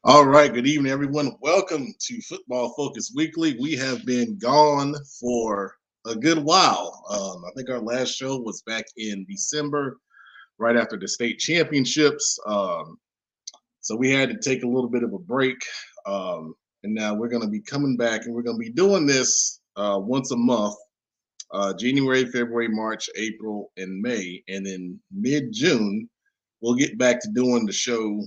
All right, good evening, everyone. Welcome to Football Focus Weekly. We have been gone for a good while. I think our last show was back in December, right after the state championships. So we had to take a little bit of a break. And now we're going to be coming back and we're going to be doing this once a month, January, February, March, April, and May. And then mid June, we'll get back to doing the show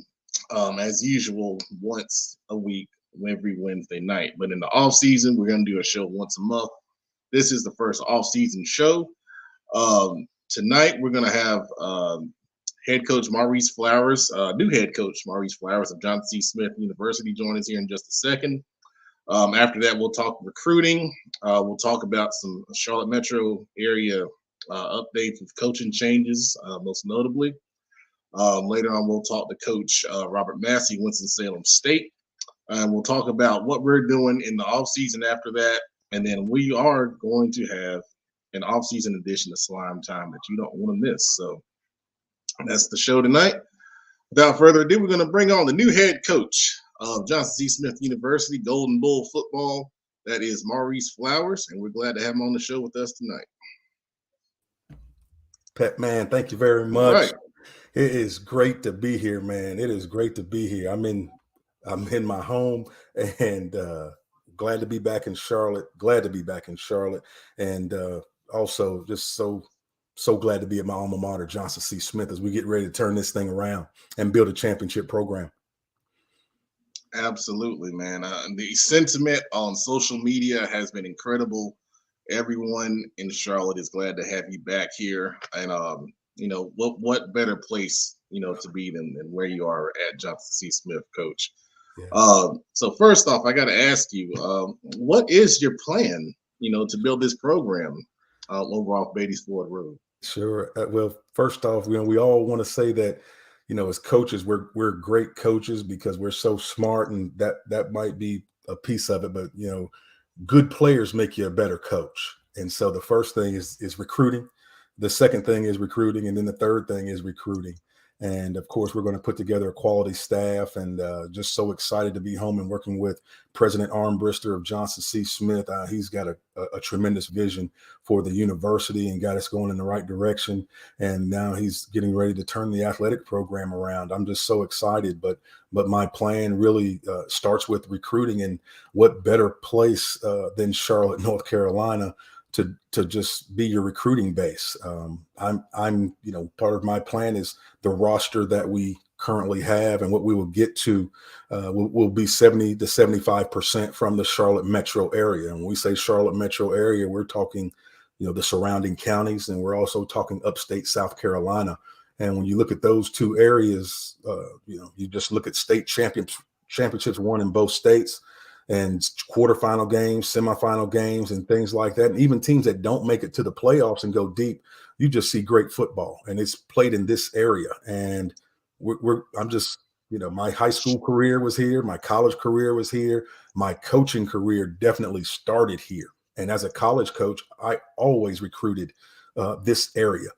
as usual once a week, every Wednesday night. But in the off season, we're going to do a show once a month. This is the first off season show. Tonight, we're going to have head coach Maurice Flowers, new head coach Maurice Flowers of Johnson C. Smith University, join us here in just a second. After that, we'll talk recruiting. We'll talk about some Charlotte metro area updates with coaching changes, most notably. Later on, we'll talk to Coach Robert Massey, Winston-Salem State. And we'll talk about what we're doing in the offseason after that. And then we are going to have an offseason edition of Slime Time that you don't want to miss. So that's the show tonight. Without further ado, we're going to bring on the new head coach of Johnson C. Smith University, Golden Bull football. That is Maurice Flowers, and we're glad to have him on the show with us tonight. Pet man, thank you very much. Right. It is great to be here, man. It is great to be here. I'm in my home, and glad to be back in Charlotte. And also just so glad to be at my alma mater, Johnson C. Smith, as we get ready to turn this thing around and build a championship program. Absolutely, man. The sentiment on social media has been incredible. Everyone in Charlotte is glad to have you back here, and what better place to be than where you are at Johnson C. Smith, Coach. Yeah. So first off, I got to ask you, what is your plan, to build this program over off Beatty's Ford Road? Sure. Well, first off, we all want to say that, as coaches, we're great coaches because we're so smart, and that might be a piece of it. But good players make you a better coach. And so the first thing is recruiting. The second thing is recruiting. And then the third thing is recruiting. And of course, we're going to put together a quality staff, and just so excited to be home and working with President Armbrister of Johnson C. Smith. He's got a tremendous vision for the university and got us going in the right direction. And now he's getting ready to turn the athletic program around. I'm just so excited. But my plan really starts with recruiting, and what better place than Charlotte, North Carolina, to just be your recruiting base. I'm part of my plan is the roster that we currently have, and what we will get to will be 70 to 75% from the Charlotte metro area. And when we say Charlotte metro area, we're talking, the surrounding counties, and we're also talking upstate South Carolina. And when you look at those two areas, you just look at state championships won in both states, and quarterfinal games, semifinal games, and things like that. And even teams that don't make it to the playoffs and go deep, you just see great football, and it's played in this area. And I'm just, my high school career was here. My college career was here. My coaching career definitely started here. And as a college coach, I always recruited this area,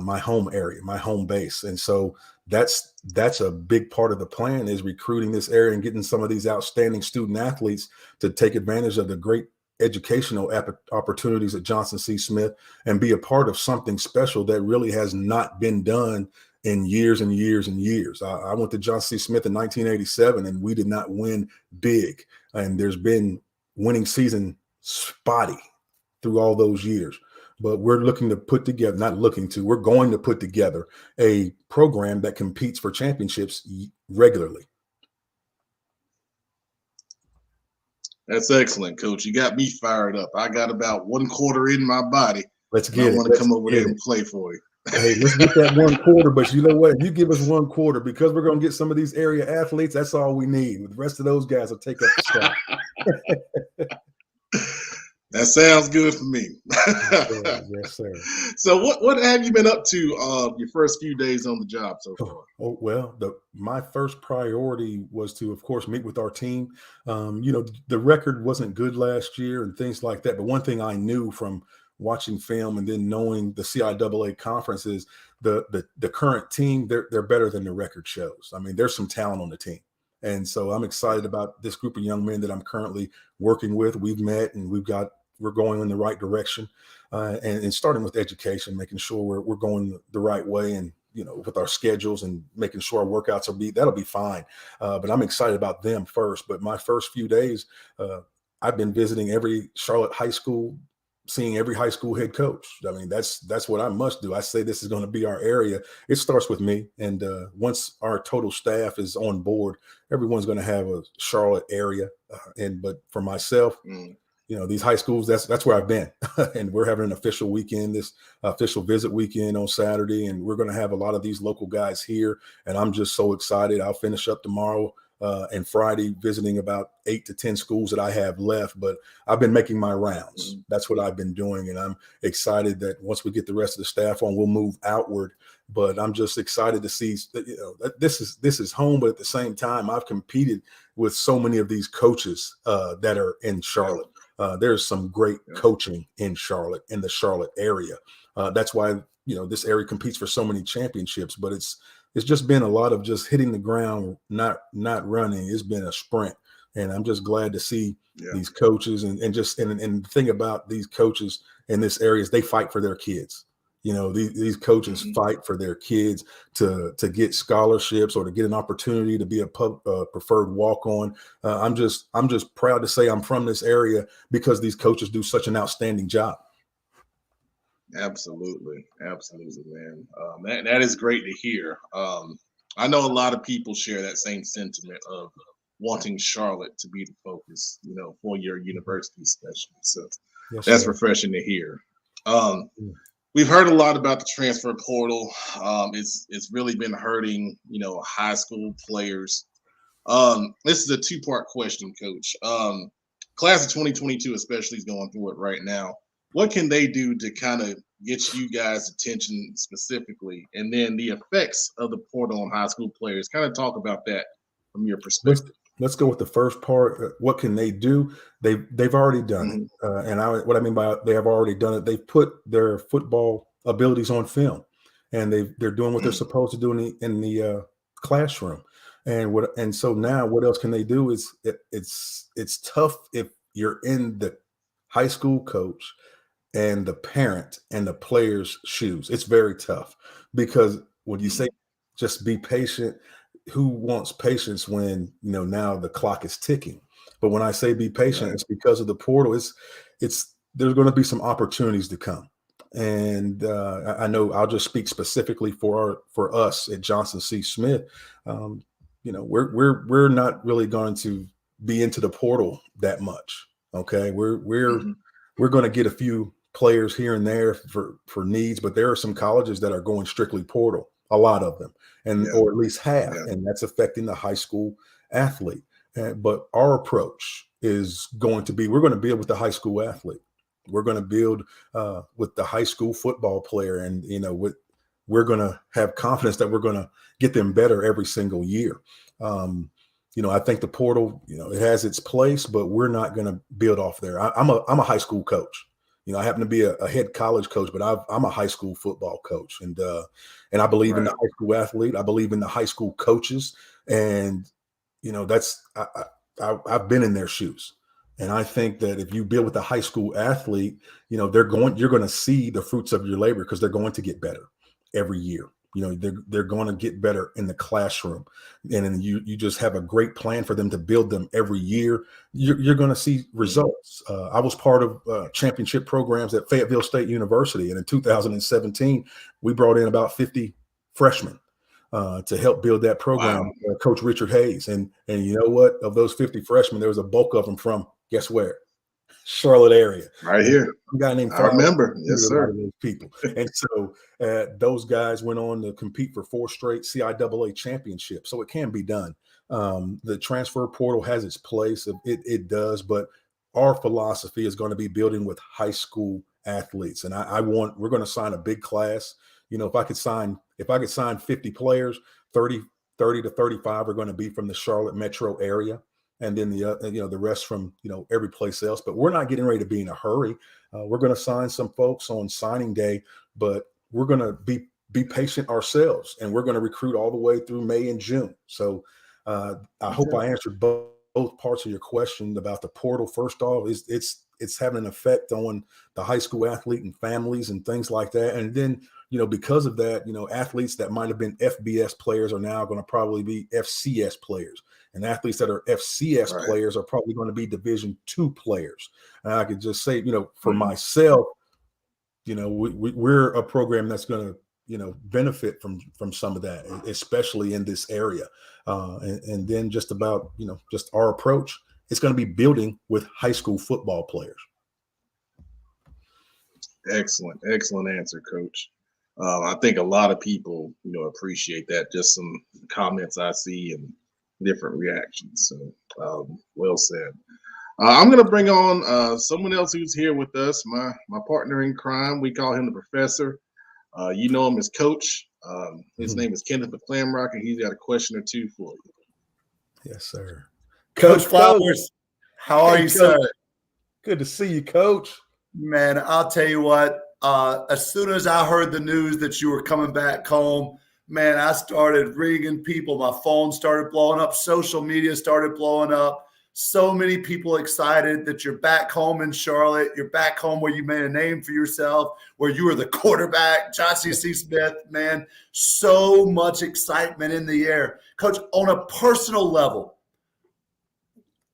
my home area, my home base. And so that's a big part of the plan, is recruiting this area and getting some of these outstanding student athletes to take advantage of the great educational opportunities at Johnson C. Smith and be a part of something special that really has not been done in years and years and years. I went to Johnson C. Smith in 1987, and we did not win big. And there's been winning season spotty through all those years. But we're going to put together a program that competes for championships regularly. That's excellent, Coach. You got me fired up. I got about 1 quarter in my body. Let's get it. I want to come over there and play for you. Hey, let's get that 1 quarter. But you know what? You give us 1 quarter, because we're going to get some of these area athletes. That's all we need. The rest of those guys will take up the slack. That sounds good for me. Yes, sir. So what have you been up to your first few days on the job so far? Well, my first priority was to, of course, meet with our team. The record wasn't good last year and things like that. But one thing I knew from watching film and then knowing the CIAA conference is the current team, they're better than the record shows. I mean, there's some talent on the team. And so I'm excited about this group of young men that I'm currently working with. We've met and we're going in the right direction, and starting with education, making sure we're going the right way, and with our schedules and making sure our workouts that'll be fine. But I'm excited about them first. But my first few days, I've been visiting every Charlotte high school, seeing every high school head coach. I mean, that's what I must do. I say this is going to be our area. It starts with me. And once our total staff is on board, everyone's going to have a Charlotte area. But for myself, these high schools, that's where I've been. And we're having an official weekend, this official visit weekend on Saturday. And we're going to have a lot of these local guys here. And I'm just so excited. I'll finish up tomorrow and Friday visiting about 8 to 10 schools that I have left. But I've been making my rounds. That's what I've been doing. And I'm excited that once we get the rest of the staff on, we'll move outward. But I'm just excited to see that this is home. But at the same time, I've competed with so many of these coaches that are in Charlotte. There's some great coaching in Charlotte, in the Charlotte area. That's why, this area competes for so many championships. But it's just been a lot of just hitting the ground, not running. It's been a sprint. And I'm just glad to see these coaches and the thing about these coaches in this area is they fight for their kids. These coaches fight for their kids to get scholarships or to get an opportunity to be a preferred walk-on. I'm just proud to say I'm from this area because these coaches do such an outstanding job. Absolutely, man. That is great to hear. I know a lot of people share that same sentiment of wanting Charlotte to be the focus, for your university, especially. So that's refreshing to hear. We've heard a lot about the transfer portal. It's really been hurting, high school players. This is a two-part question, Coach. Class of 2022 especially is going through it right now. What can they do to kind of get you guys' attention specifically? And then the effects of the portal on high school players. Kind of talk about that from your perspective. Let's go with the first part. What can they do? They've already done it. What I mean by they have already done it, they've put their football abilities on film, and they're doing what they're supposed to do in the classroom. And so now what else can they do? It's tough if you're in the high school coach and the parent and the player's shoes. It's very tough because when you say just be patient, who wants patience when now the clock is ticking? But when I say be patient, it's because of the portal. It's there's going to be some opportunities to come, and I know I'll just speak specifically for us at Johnson C. Smith. We're not really going to be into the portal that much. Okay, we're going to get a few players here and there for needs, but there are some colleges that are going strictly portal. A lot of them, or at least half, and that's affecting the high school athlete. But our approach is going to be, we're going to build with the high school athlete. We're going to build with the high school football player, and we're going to have confidence that we're going to get them better every single year. I think the portal, it has its place, but we're not going to build off there. I'm a high school coach. I happen to be a head college coach, but I'm a high school football coach, and I believe in the high school athlete. I believe in the high school coaches, and that's I've been in their shoes, and I think that if you build with a high school athlete, you're going to see the fruits of your labor because they're going to get better every year. They're going to get better in the classroom, and then you just have a great plan for them to build them every year. You're going to see results. I was part of championship programs at Fayetteville State University, and in 2017, we brought in about 50 freshmen to help build that program. Wow. Coach Richard Hayes, and you know what? Of those 50 freshmen, there was a bulk of them from guess where? Charlotte area, right here. A guy named I remember, yes, sir. Those people, and so those guys went on to compete for 4 straight CIAA championships. So it can be done. The transfer portal has its place; it does, but our philosophy is going to be building with high school athletes, and we're going to sign a big class. If I could sign 50 players, 30 to 35 are going to be from the Charlotte metro area. And then the rest from every place else. But we're not getting ready to be in a hurry. We're going to sign some folks on signing day, but we're going to be patient ourselves, and we're going to recruit all the way through May and June. So I hope I answered both parts of your question about the portal. First off, it's having an effect on the high school athlete and families and things like that. And then, because of that, athletes that might have been FBS players are now going to probably be FCS players. And athletes that are FCS players are probably going to be Division II players. And I could just say, for myself, we're a program that's going to, benefit from some of that, especially in this area. And then just about, just our approach, it's going to be building with high school football players. Excellent answer, Coach. I think a lot of people, appreciate that. Just some comments I see and different reactions. So, well said. I'm going to bring on someone else who's here with us, my partner in crime. We call him the Professor. You know him as Coach. His name is Kenneth McClamrock, and he's got a question or two for you. Yes, sir. Coach Flowers, how are you, sir? Good to see you, Coach. Man, I'll tell you what, as soon as I heard the news that you were coming back home, man, I started ringing people. My phone started blowing up. Social media started blowing up. So many people excited that you're back home in Charlotte. You're back home where you made a name for yourself, where you were the quarterback, Johnson C. Smith, man. So much excitement in the air. Coach, on a personal level,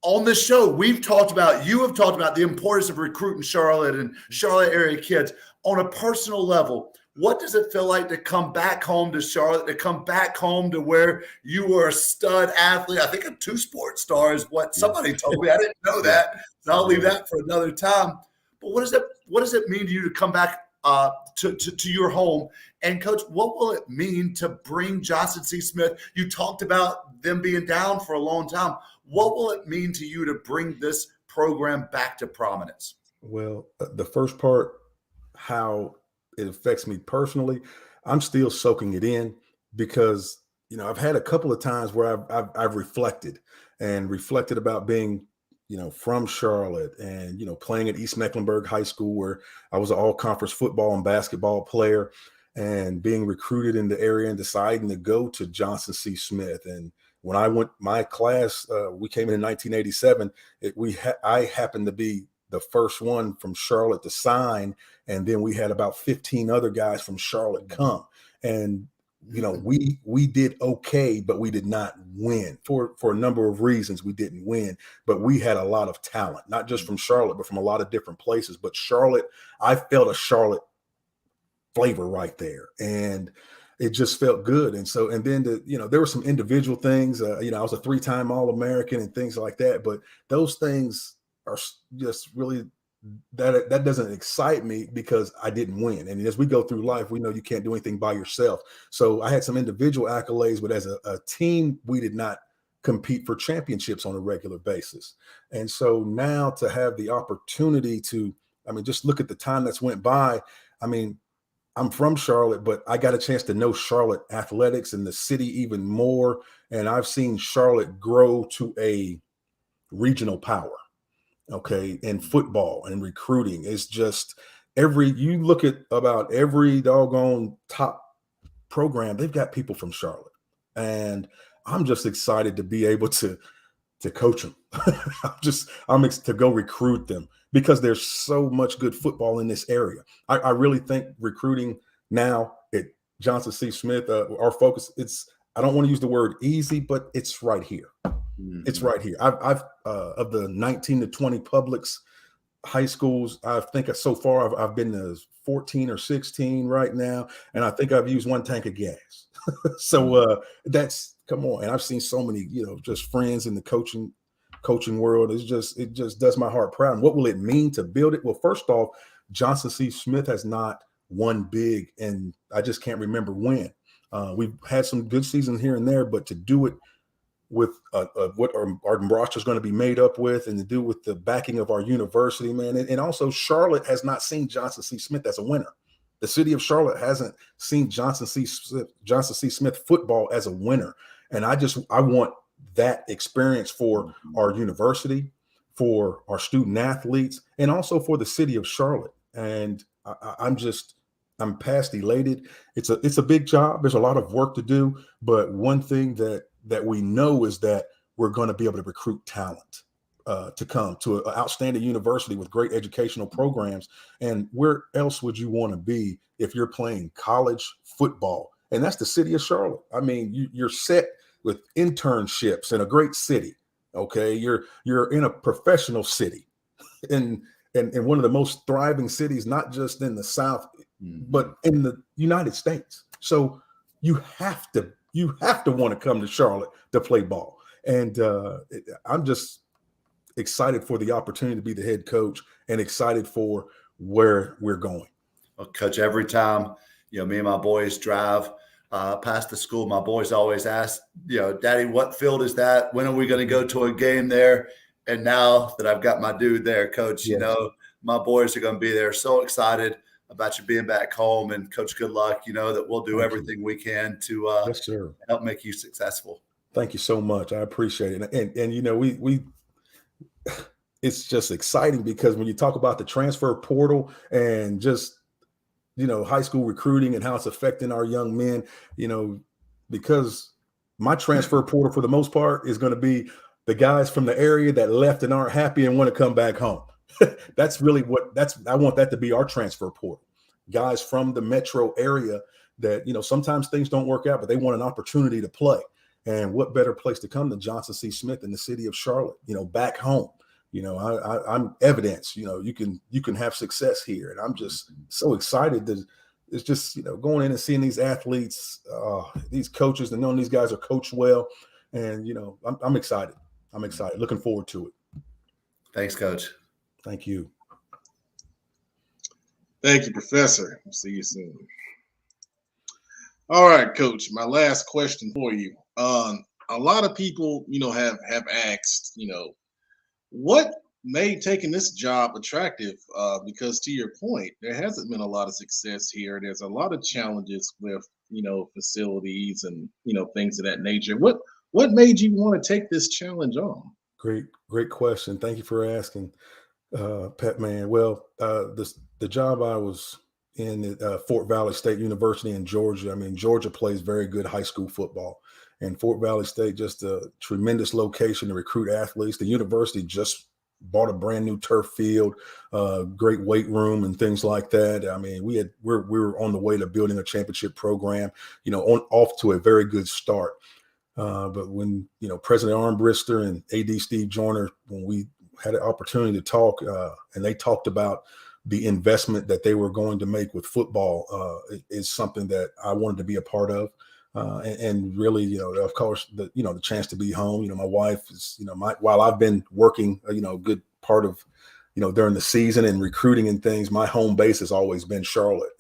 on this show, you have talked about the importance of recruiting Charlotte and Charlotte area kids. On a personal level, what does it feel like to come back home to Charlotte, to come back home to where you were a stud athlete? I think a 2-sport star is what somebody told me. I didn't know that. So I'll leave that for another time. But what does it mean to you to come back to your home? And Coach, what will it mean to bring Johnson C. Smith? You talked about them being down for a long time. What will it mean to you to bring this program back to prominence? Well, the first part, how it affects me personally, I'm still soaking it in because, I've had a couple of times where I've reflected about being, from Charlotte and, playing at East Mecklenburg High School, where I was an all-conference football and basketball player, and being recruited in the area and deciding to go to Johnson C. Smith. And when I went, my class, we came in 1987. I happened to be the first one from Charlotte to sign, and then we had about 15 other guys from Charlotte come. And we did okay, but we did not win for a number of reasons. We didn't win, but we had a lot of talent, not just from Charlotte, but from a lot of different places. But Charlotte, I felt a Charlotte flavor right there, and it just felt good. And so, and then there were some individual things. I was a 3-time All-American and things like that. But those things are just really that doesn't excite me because I didn't win. And as we go through life, we know you can't do anything by yourself. So I had some individual accolades, but as a team, we did not compete for championships on a regular basis. And so now to have the opportunity to, just look at the time that's went by. I'm from Charlotte, but I got a chance to know Charlotte athletics and the city even more. And I've seen Charlotte grow to a regional power. Okay, in football and recruiting. It's just you look at about every doggone top program, they've got people from Charlotte. And I'm just excited to be able to coach them. I'm to go recruit them because there's so much good football in this area. I really think recruiting now at Johnson C. Smith, our focus, I don't want to use the word easy, but it's right here. It's right here. I've of the 19 to 20 publics high schools, I think so far I've been to 14 or 16 right now, and I think I've used 1 tank of gas. So that's come on. And I've seen so many, just friends in the coaching world. It just does my heart proud. And what will it mean to build it? Well, first off, Johnson C. Smith has not won big, and I just can't remember when. We've had some good seasons here and there, but to do it with what our roster is going to be made up with, and to do with the backing of our university, man. And also Charlotte has not seen Johnson C. Smith as a winner. The city of Charlotte hasn't seen Johnson C. Smith football as a winner. And I want that experience for our university, for our student athletes, and also for the city of Charlotte. And I'm just I'm past elated. It's a big job. There's a lot of work to do, but one thing that we know is that we're going to be able to recruit talent to come to an outstanding university with great educational programs. And where else would you want to be if you're playing college football? And that's the city of Charlotte. I mean, you're set with internships in a great city. Okay, you're in a professional city, and one of the most thriving cities, not just in the South, but in the United States. So you have to want to come to Charlotte to play ball. And I'm just excited for the opportunity to be the head coach and excited for where we're going. Well, Coach, every time, me and my boys drive past the school, my boys always ask, Daddy, what field is that? When are we going to go to a game there? And now that I've got my dude there, Coach, Yes. My boys are going to be there. So excited about you being back home. And Coach, good luck. That we'll do everything we can to yes, sir. help make you successful. Thank you so much. I appreciate it. And we it's just exciting because when you talk about the transfer portal and just, high school recruiting and how it's affecting our young men, because my transfer portal for the most part is going to be the guys from the area that left and aren't happy and want to come back home. That's really I want that to be our transfer portal. Guys from the metro area that, sometimes things don't work out, but they want an opportunity to play. And what better place to come than Johnson C. Smith in the city of Charlotte, back home. I'm evidence, you can have success here. And I'm just so excited that it's just, going in and seeing these athletes, these coaches, and knowing these guys are coached well. And, I'm excited. I'm excited. Looking forward to it. Thanks, Coach. Thank you. Thank you, Professor. See you soon. All right, Coach, my last question for you. A lot of people, have asked, what made taking this job attractive? Because to your point, there hasn't been a lot of success here. There's a lot of challenges with, facilities and, things of that nature. What made you want to take this challenge on? Great question. Thank you for asking, Pat Man. Well, the job I was in at Fort Valley State University in Georgia. I mean, Georgia plays very good high school football. And Fort Valley State, just a tremendous location to recruit athletes. The university just bought a brand new turf field, great weight room and things like that. I mean, we were on the way to building a championship program, off to a very good start. But when, President Armbruster and AD Steve Joyner, when we had an opportunity to talk, and they talked about the investment that they were going to make with football, is something that I wanted to be a part of. And really, of course, the chance to be home. My wife is, while I've been working, a good part of, during the season and recruiting and things, my home base has always been Charlotte.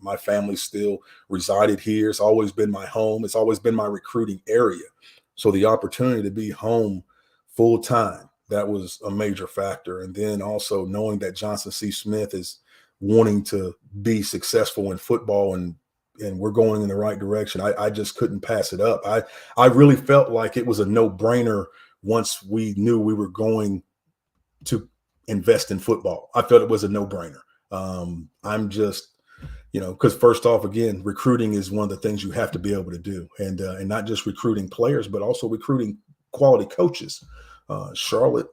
My family still resided here. It's always been my home. It's always been my recruiting area. So the opportunity to be home full time, that was a major factor. And then also knowing that Johnson C. Smith is wanting to be successful in football and we're going in the right direction. I just couldn't pass it up. I really felt like it was a no-brainer once we knew we were going to invest in football. I felt it was a no-brainer. I'm just, because first off, again, recruiting is one of the things you have to be able to do. And not just recruiting players, but also recruiting quality coaches. Charlotte,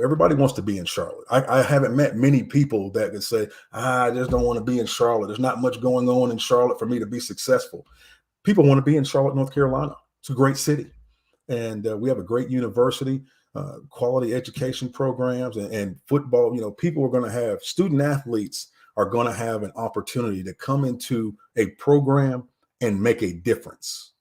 everybody wants to be in Charlotte. I haven't met many people that could say, I just don't want to be in Charlotte. There's not much going on in Charlotte for me to be successful. People want to be in Charlotte, North Carolina. It's a great city. And we have a great university, quality education programs and football. People are going to have student athletes are going to have an opportunity to come into a program and make a difference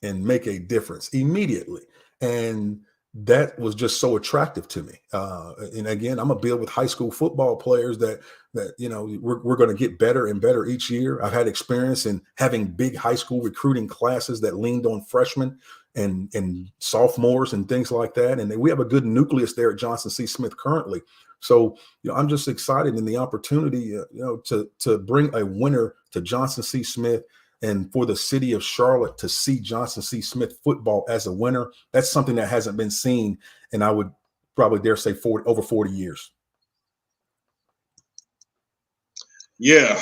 immediately. And that was just so attractive to me. And again, I'm a build with high school football players that we're going to get better and better each year. I've had experience in having big high school recruiting classes that leaned on freshmen and sophomores and things like that. And we have a good nucleus there at Johnson C. Smith currently. So, I'm just excited in the opportunity, to bring a winner to Johnson C. Smith. And for the city of Charlotte to see Johnson C. Smith football as a winner, that's something that hasn't been seen. And I would probably dare say over 40 years. Yeah.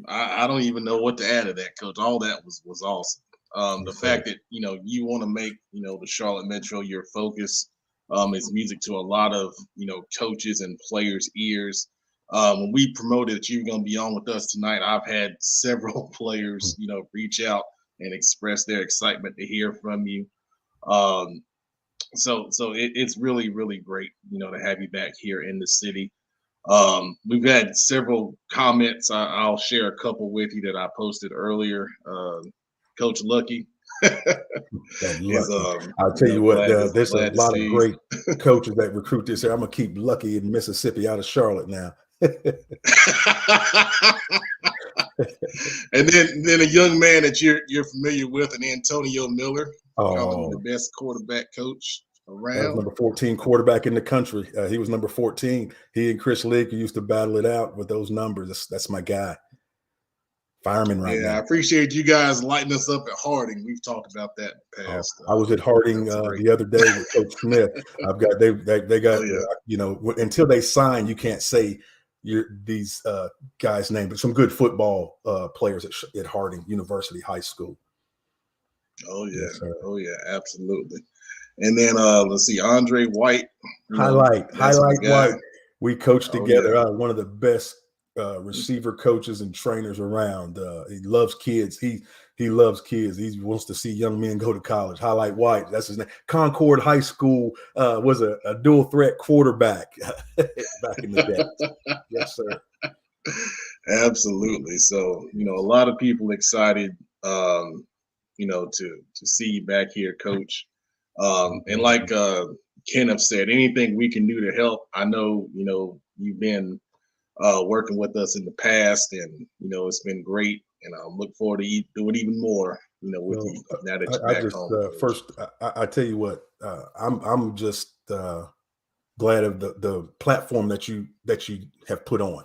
I don't even know what to add to that, Coach. All that was awesome. The fact that you want to make the Charlotte Metro your focus is music to a lot of coaches and players' ears. When we promoted that you were going to be on with us tonight, I've had several players reach out and express their excitement to hear from you. So it's really, really great to have you back here in the city. We've had several comments. I'll share a couple with you that I posted earlier. Coach Lucky. I'll tell you what, there's a lot of great coaches that recruit this year. I'm going to keep Lucky in Mississippi out of Charlotte now. And then a young man that you're familiar with, an Antonio Miller, calling him the best quarterback coach around. That was number 14 quarterback in the country. He was number 14. He and Chris Leaker used to battle it out with those numbers. That's my guy. Fireman now. I appreciate you guys lighting us up at Harding. We've talked about that in the past. I was at Harding the other day with Coach Smith. They got until they sign, you can't say these guys' name, but some good football players at Harding University High School. Oh yeah, yes, oh yeah, absolutely. And then let's see, Andre White. Highlight White. We coached together. One of the best receiver coaches and trainers around. He loves kids. He loves kids. He wants to see young men go to college. Highlight White, that's his name. Concord High School was a dual threat quarterback back in the day. Yes, sir. Absolutely. So a lot of people excited to see you back here, Coach. And like Kenneth said, anything we can do to help. I know you've been working with us in the past, and it's been great, and I look forward to doing even more with you now that you're back home. First, I tell you what, I'm just glad of the platform that you have put on.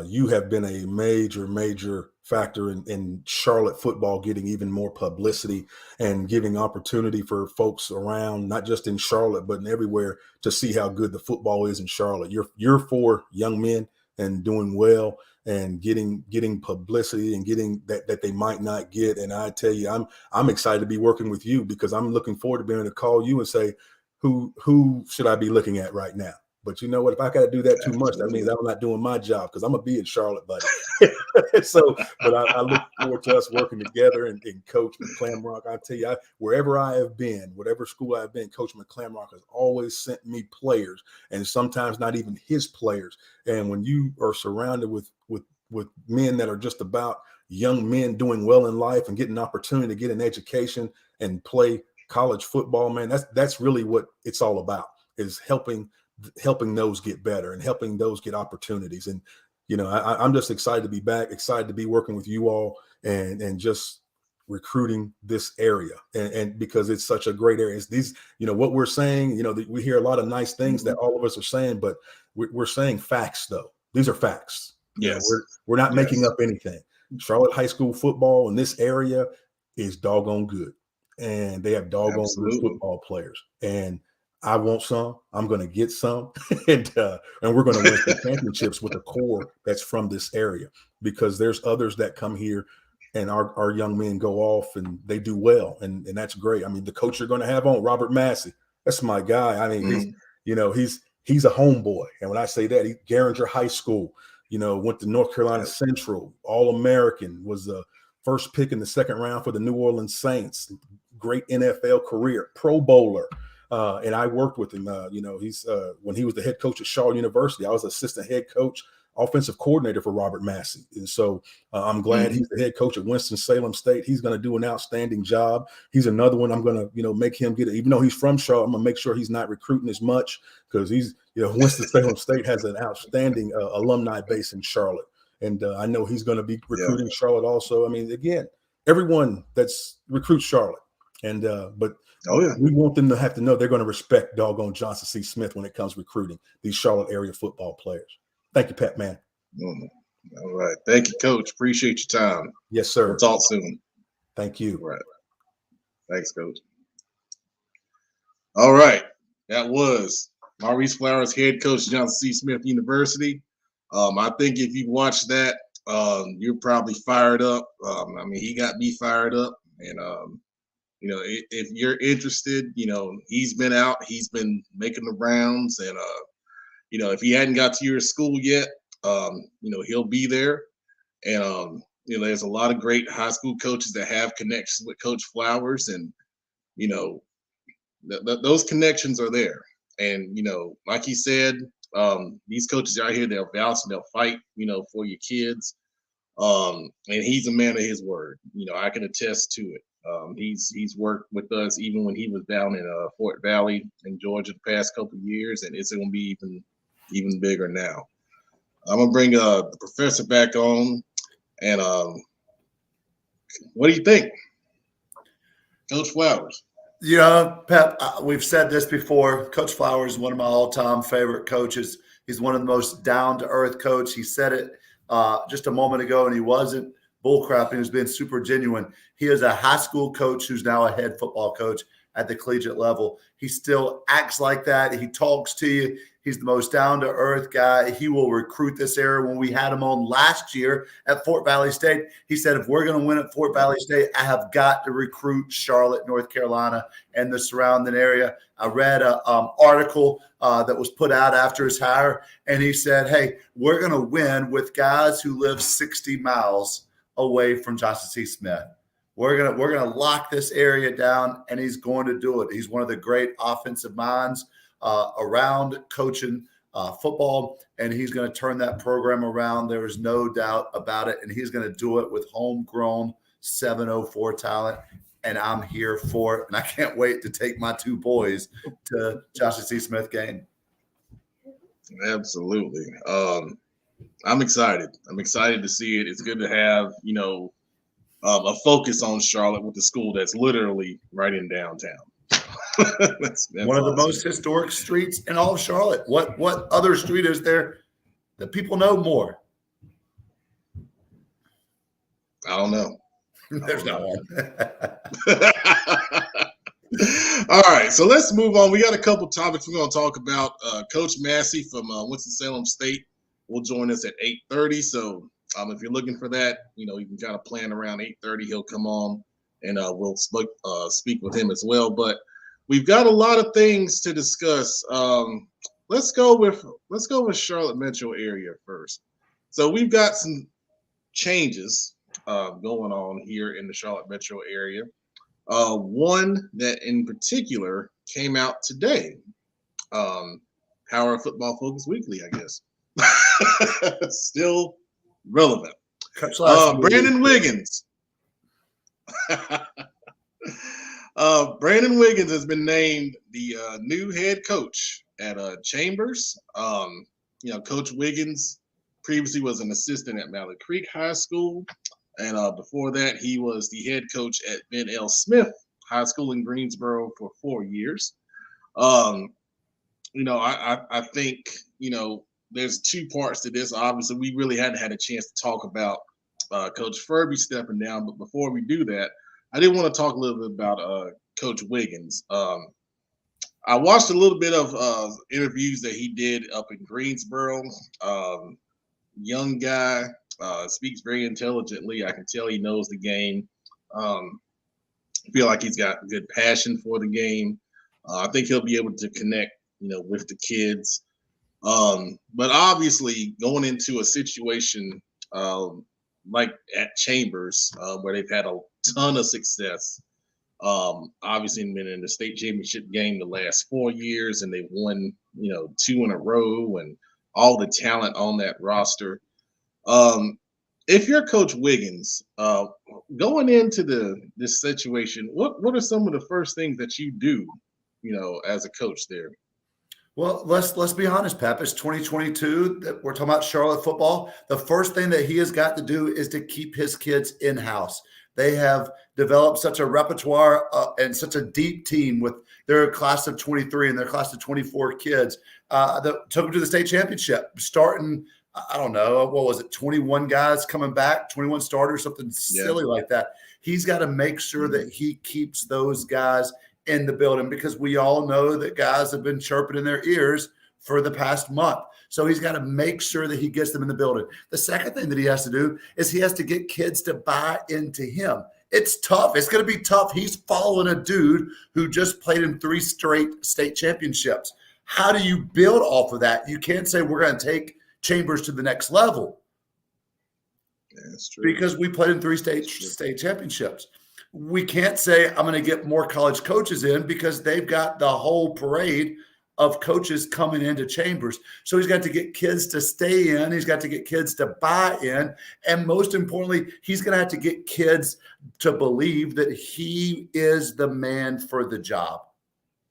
You have been a major factor in Charlotte football getting even more publicity and giving opportunity for folks around, not just in Charlotte, but everywhere, to see how good the football is in Charlotte. You're for young men and doing well and getting publicity and getting that they might not get. And I tell you, I'm excited to be working with you, because I'm looking forward to being able to call you and say, who should I be looking at right now? But you know what? If I got to do that too much, that means I'm not doing my job, because I'm going to be in Charlotte, buddy. But I look forward to us working together. And Coach McClamrock, I tell you, wherever I have been, whatever school I've been, Coach McClamrock has always sent me players, and sometimes not even his players. And when you are surrounded with men that are just about young men doing well in life and getting an opportunity to get an education and play college football, man, that's really what it's all about, is helping those get better and helping those get opportunities. And I'm just excited to be back, excited to be working with you all and just recruiting this area, and because it's such a great area. It's these, what we're saying, we hear a lot of nice things that all of us are saying, but we're saying facts, though. These are facts. Yes. We're not making up anything. Charlotte high school football in this area is doggone good, and they have doggone good football players. And I want some. I'm going to get some, and we're going to win some championships with a core that's from this area, because there's others that come here, and our young men go off and they do well, and that's great. I mean, the coach you're going to have on, Robert Massey, that's my guy. I mean, he's a homeboy, and when I say that, he Garinger High School, went to North Carolina Central, All-American, was the first pick in the second round for the New Orleans Saints, great NFL career, Pro Bowler. And I worked with him. He's when he was the head coach at Shaw University, I was assistant head coach, offensive coordinator for Robert Massey. And so I'm glad he's the head coach at Winston Salem State. He's going to do an outstanding job. He's another one I'm going to, make him get it. Even though he's from Shaw, I'm going to make sure he's not recruiting as much, because he's, Winston Salem State has an outstanding alumni base in Charlotte. And I know he's going to be recruiting Charlotte also. I mean, again, everyone that's recruits Charlotte. And but we want them to have to know they're going to respect doggone Johnson C. Smith when it comes to recruiting these Charlotte area football players. Thank you, Pat, man. All right. Thank you, Coach. Appreciate your time. Yes, sir. We'll talk soon. Thank you. All right. Thanks, Coach. All right. That was Maurice Flowers, head coach, Johnson C. Smith University. I think if you watch that You're probably fired up. I mean, he got me fired up. And, if you're interested, he's been out. He's been making the rounds. And, if he hadn't got to your school yet, he'll be there. And, there's a lot of great high school coaches that have connections with Coach Flowers. And, those connections are there. And, like he said, these coaches out here, they'll vouch and they'll fight, for your kids. And he's a man of his word. I can attest to it. He's worked with us even when he was down in Fort Valley in Georgia the past couple of years, and it's going to be even bigger now. I'm going to bring the professor back on. And what do you think, Coach Flowers? Pep, we've said this before. Coach Flowers is one of my all-time favorite coaches. He's one of the most down-to-earth coach. He said it just a moment ago, and he wasn't bullcrapping. He was being super genuine. He is a high school coach who's now a head football coach at the collegiate level. He still acts like that. He talks to you. He's the most down-to-earth guy. He will recruit this area. When we had him on last year at Fort Valley State, he said, if we're going to win at Fort Valley State, I have got to recruit Charlotte, North Carolina, and the surrounding area. I read an article that was put out after his hire, and he said, hey, we're going to win with guys who live 60 miles away from Johnson C. Smith. We're gonna lock this area down, and he's going to do it. He's one of the great offensive minds around coaching football, and he's going to turn that program around. There is no doubt about it, and he's going to do it with homegrown 704 talent, and I'm here for it, and I can't wait to take my two boys to Johnson C. Smith game. Absolutely. I'm excited. I'm excited to see it. It's good to have, a focus on Charlotte with the school that's literally right in downtown. that's one of the most historic streets in all of Charlotte. What other street is there that people know more? I don't know. There's not one. All right, so let's move on. We got a couple topics we're going to talk about. Coach Massey from Winston-Salem State will join us at 8:30. So if you're looking for that, you can kind of plan around 8:30. He'll come on, and we'll speak with him as well. But we've got a lot of things to discuss. Let's go with Charlotte metro area first. So we've got some changes going on here in the Charlotte metro area. One that in particular came out today. Power of Football Focus Weekly, I guess. Still relevant. Brandon Wiggins. Brandon Wiggins has been named the new head coach at Chambers. Coach Wiggins previously was an assistant at Mallard Creek High School. And before that, he was the head coach at Ben L. Smith High School in Greensboro for 4 years. I think, there's two parts to this. Obviously, we really hadn't had a chance to talk about Coach Furby stepping down. But before we do that, I did want to talk a little bit about Coach Wiggins. I watched a little bit of interviews that he did up in Greensboro. Young guy, speaks very intelligently. I can tell he knows the game. I feel like he's got good passion for the game. I think he'll be able to connect, with the kids. But obviously going into a situation like at Chambers, where they've had a ton of success, obviously been in the state championship game the last 4 years, and they've won, 2 in a row, and all the talent on that roster. If you're Coach Wiggins, going into this situation, what are some of the first things that you do, as a coach there? Well, let's be honest, Pep. It's 2022. That we're talking about Charlotte football. The first thing that he has got to do is to keep his kids in-house. They have developed such a repertoire and such a deep team with their class of 23 and their class of 24 kids that took them to the state championship, starting, I don't know, what was it, 21 guys coming back, 21 starters, something silly like that. He's got to make sure that he keeps those guys in the building, because we all know that guys have been chirping in their ears for the past month. So he's got to make sure that he gets them in the building. The second thing that he has to do is he has to get kids to buy into him. It's tough. It's going to be tough. He's following a dude who just played in 3 straight state championships. How do you build off of that? You can't say we're going to take Chambers to the next level. Yeah, that's true. Because we played in 3 state championships. We can't say I'm going to get more college coaches in because they've got the whole parade of coaches coming into Chambers. So he's got to get kids to stay in. He's got to get kids to buy in. And most importantly, he's going to have to get kids to believe that he is the man for the job.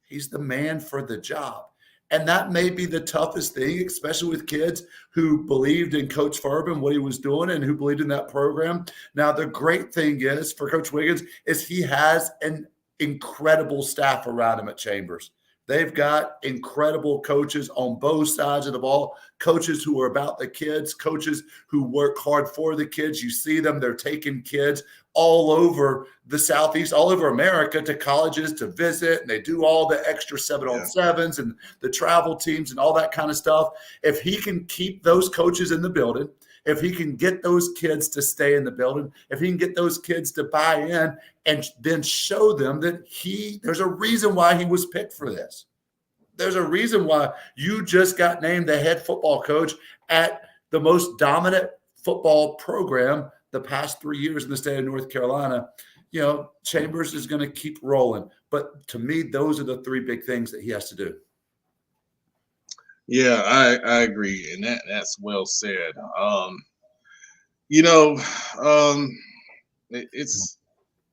He's the man for the job. And that may be the toughest thing, especially with kids who believed in Coach Ferb and what he was doing and who believed in that program. Now, the great thing is for Coach Wiggins is he has an incredible staff around him at Chambers. They've got incredible coaches on both sides of the ball, coaches who are about the kids, coaches who work hard for the kids. You see them, they're taking kids all over the Southeast, all over America to colleges to visit, and they do all the extra 7-on-7s and the travel teams and all that kind of stuff. If he can keep those coaches in the building, if he can get those kids to stay in the building, if he can get those kids to buy in and then show them that there's a reason why he was picked for this. There's a reason why you just got named the head football coach at the most dominant football program the past 3 years in the state of North Carolina. You know, Chambers is going to keep rolling. But to me, those are the 3 big things that he has to do. Yeah, I agree, and that's well said.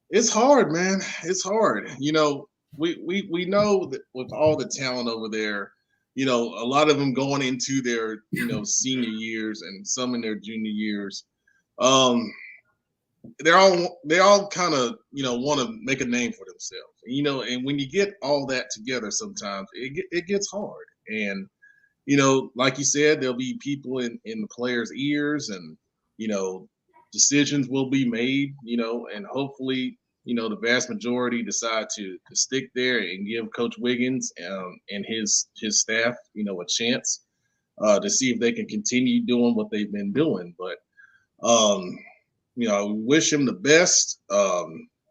It's hard, man. It's hard. You know, we know that with all the talent over there, you know, a lot of them going into their, you know, senior years and some in their junior years, they all kind of, you know, want to make a name for themselves, you know, and when you get all that together, sometimes it gets hard. And you know, like you said, there'll be people in the players' ears, and you know, decisions will be made, you know, and hopefully, you know, the vast majority decide to stick there and give Coach Wiggins and his staff, you know, a chance to see if they can continue doing what they've been doing. But you know, I wish him the best.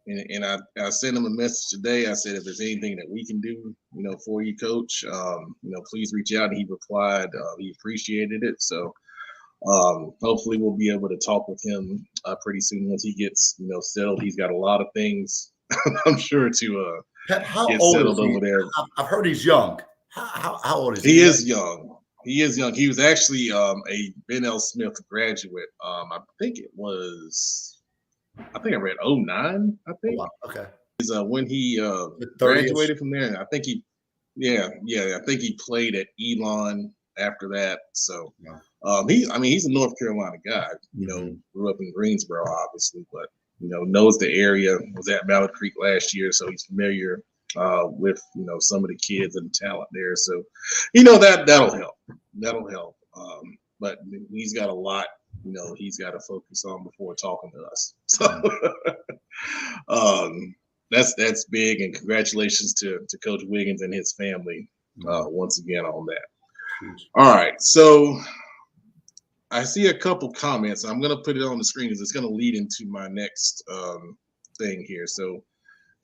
And I sent him a message today. I said, if there's anything that we can do, you know, for you, Coach, you know, please reach out. And he replied, he appreciated it. So hopefully we'll be able to talk with him pretty soon once he gets, you know, settled. He's got a lot of things, I'm sure, to Pep, how get old settled is he? over there. I've heard he's young. How old is he? He is young. He is young. He was actually a Ben L. Smith graduate. I think I read 09, I think. Oh, wow. Okay. Is when he graduated from there. And I think I think he played at Elon after that. So he's a North Carolina guy, you know, grew up in Greensboro, obviously, but you know, knows the area, was at Mallard Creek last year, so he's familiar with, you know, some of the kids and the talent there. So, you know, that'll help. That'll help. But he's got a lot, you know, he's got to focus on before talking to us. So that's big, and congratulations to Coach Wiggins and his family once again on that. All right, so I see a couple comments. I'm going to put it on the screen because it's going to lead into my next thing here. So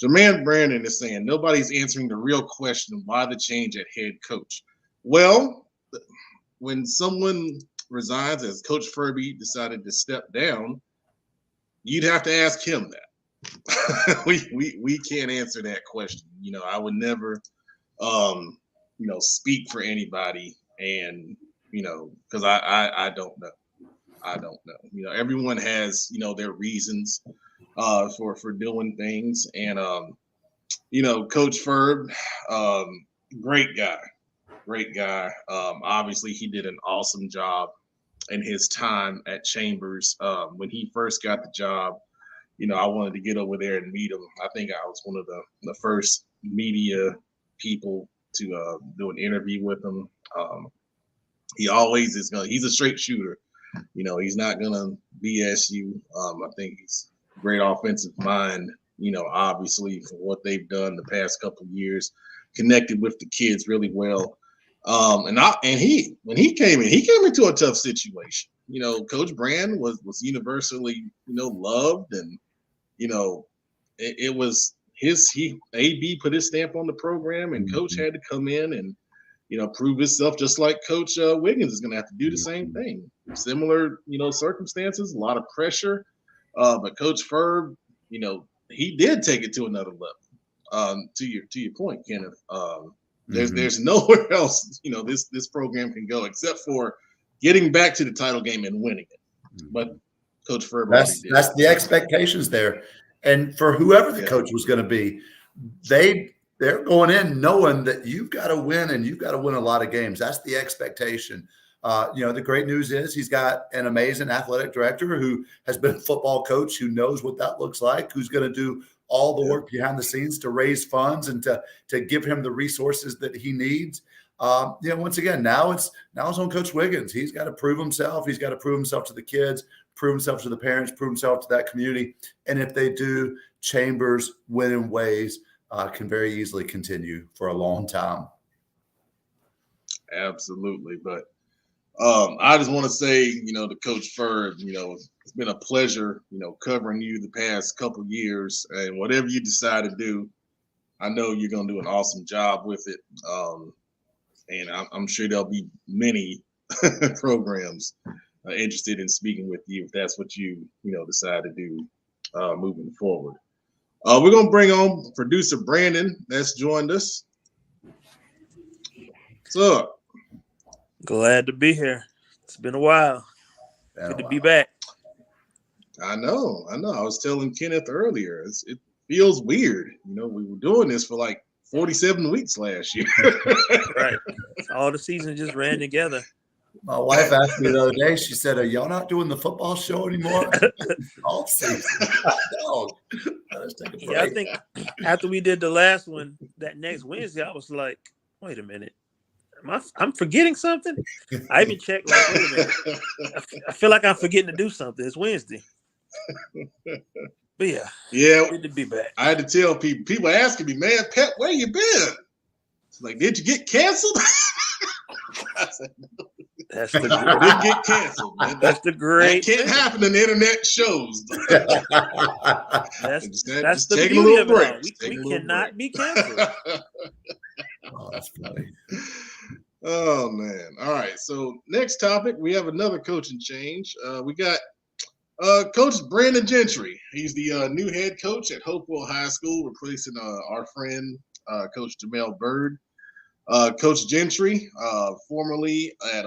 Jermaine Brandon is saying nobody's answering the real question: why the change at head coach? Well, when someone resigns, as Coach Furby decided to step down, you'd have to ask him that. we can't answer that question. You know, I would never, you know, speak for anybody, and you know, because I don't know. I don't know. You know, everyone has, you know, their reasons for doing things, and you know, Coach Ferb, great guy. Obviously, he did an awesome job in his time at Chambers. When he first got the job, you know, I wanted to get over there and meet him. I think I was one of the first media people to do an interview with him. He always is he's a straight shooter. You know, he's not gonna BS you. I think he's a great offensive mind, you know, obviously for what they've done the past couple of years, connected with the kids really well. When he came into a tough situation. You know, Coach Brand was universally, loved, and it was AB put his stamp on the program, and Coach had to come in and prove himself, just like Coach Wiggins is going to have to do the same thing. Similar, circumstances, a lot of pressure, but Coach Ferb, he did take it to another level. To your point, Kenneth. There's nowhere else, this program can go except for getting back to the title game and winning it. But Coach Ferber, that's the expectations there. And for whoever the coach was going to be, they're going in knowing that you've got to win, and you've got to win a lot of games. That's the expectation. The great news is he's got an amazing athletic director who has been a football coach, who knows what that looks like, who's going to do all the work behind the scenes to raise funds and to give him the resources that he needs. Once again, now it's on Coach Wiggins. He's got to prove himself. He's got to prove himself to the kids, prove himself to the parents, prove himself to that community. And if they do, Chambers' winning ways can very easily continue for a long time. Absolutely. But I just want to say, to Coach Ferb, it's been a pleasure, covering you the past couple of years, and whatever you decide to do, I know you're going to do an awesome job with it. And I'm sure there'll be many programs interested in speaking with you if that's what you decide to do moving forward. We're going to bring on producer Brandon that's joined us. What's up? Glad to be here. It's been a while. Good to be back. I know. I was telling Kenneth earlier, it feels weird. We were doing this for like 47 weeks last year. Right. All the season just ran together. My wife asked me the other day, she said, "Are y'all not doing the football show anymore?" All season. No. Yeah, I think after we did the last one, that next Wednesday, I was like, wait a minute. I'm forgetting something? I even checked, like, wait a minute. I feel like I'm forgetting to do something. It's Wednesday. But yeah, good to be back. I had to tell people asking me, man, Pep, where you been? It's like, did you get canceled? I said, no. That's the great. I didn't get canceled, man. That's the great. That can't happen in the internet shows. That's the beauty of it all. We cannot be canceled. Oh, that's funny. Oh, man. All right. So next topic, we have another coaching change. We got Coach Brandon Gentry. He's the new head coach at Hopewell High School, replacing our friend, Coach Jamel Bird. Coach Gentry, formerly at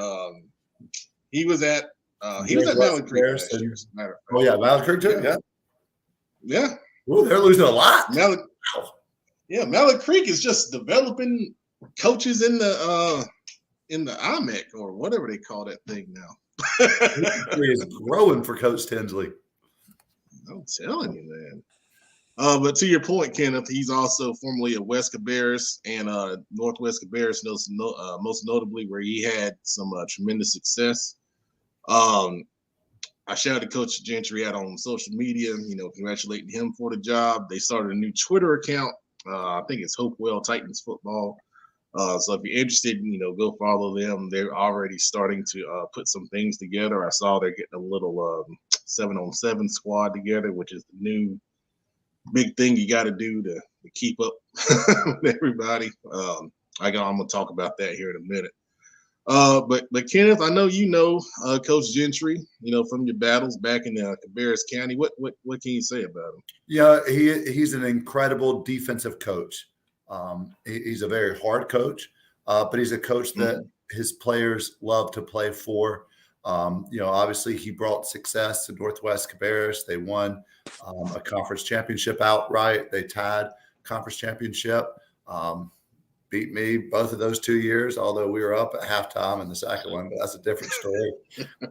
he was at Valley Creek last year, as a matter of fact. Oh yeah, Valley Creek too. Yeah. Oh, they're losing a lot. Valley Creek is just developing coaches in the IMEC or whatever they call that thing now. Is growing for Coach Tinsley. I'm telling you, man. But to your point, Kenneth, he's also formerly at West Cabarrus and Northwest Cabarrus, most notably where he had some tremendous success. I shouted Coach Gentry out on social media, congratulating him for the job. They started a new Twitter account. I think it's Hopewell Titans Football. So if you're interested, go follow them. They're already starting to put some things together. I saw they're getting a little 7-on-7 squad together, which is the new big thing you got to do to keep up with everybody. I'm going to talk about that here in a minute. But Kenneth, I know Coach Gentry, from your battles back in Cabarrus County. What can you say about him? Yeah, he's an incredible defensive coach. He's a very hard coach, but he's a coach that his players love to play for. Obviously he brought success to Northwest Cabarrus. They won a conference championship outright. They tied conference championship. Beat me both of those 2 years, although we were up at halftime in the second one, but that's a different story.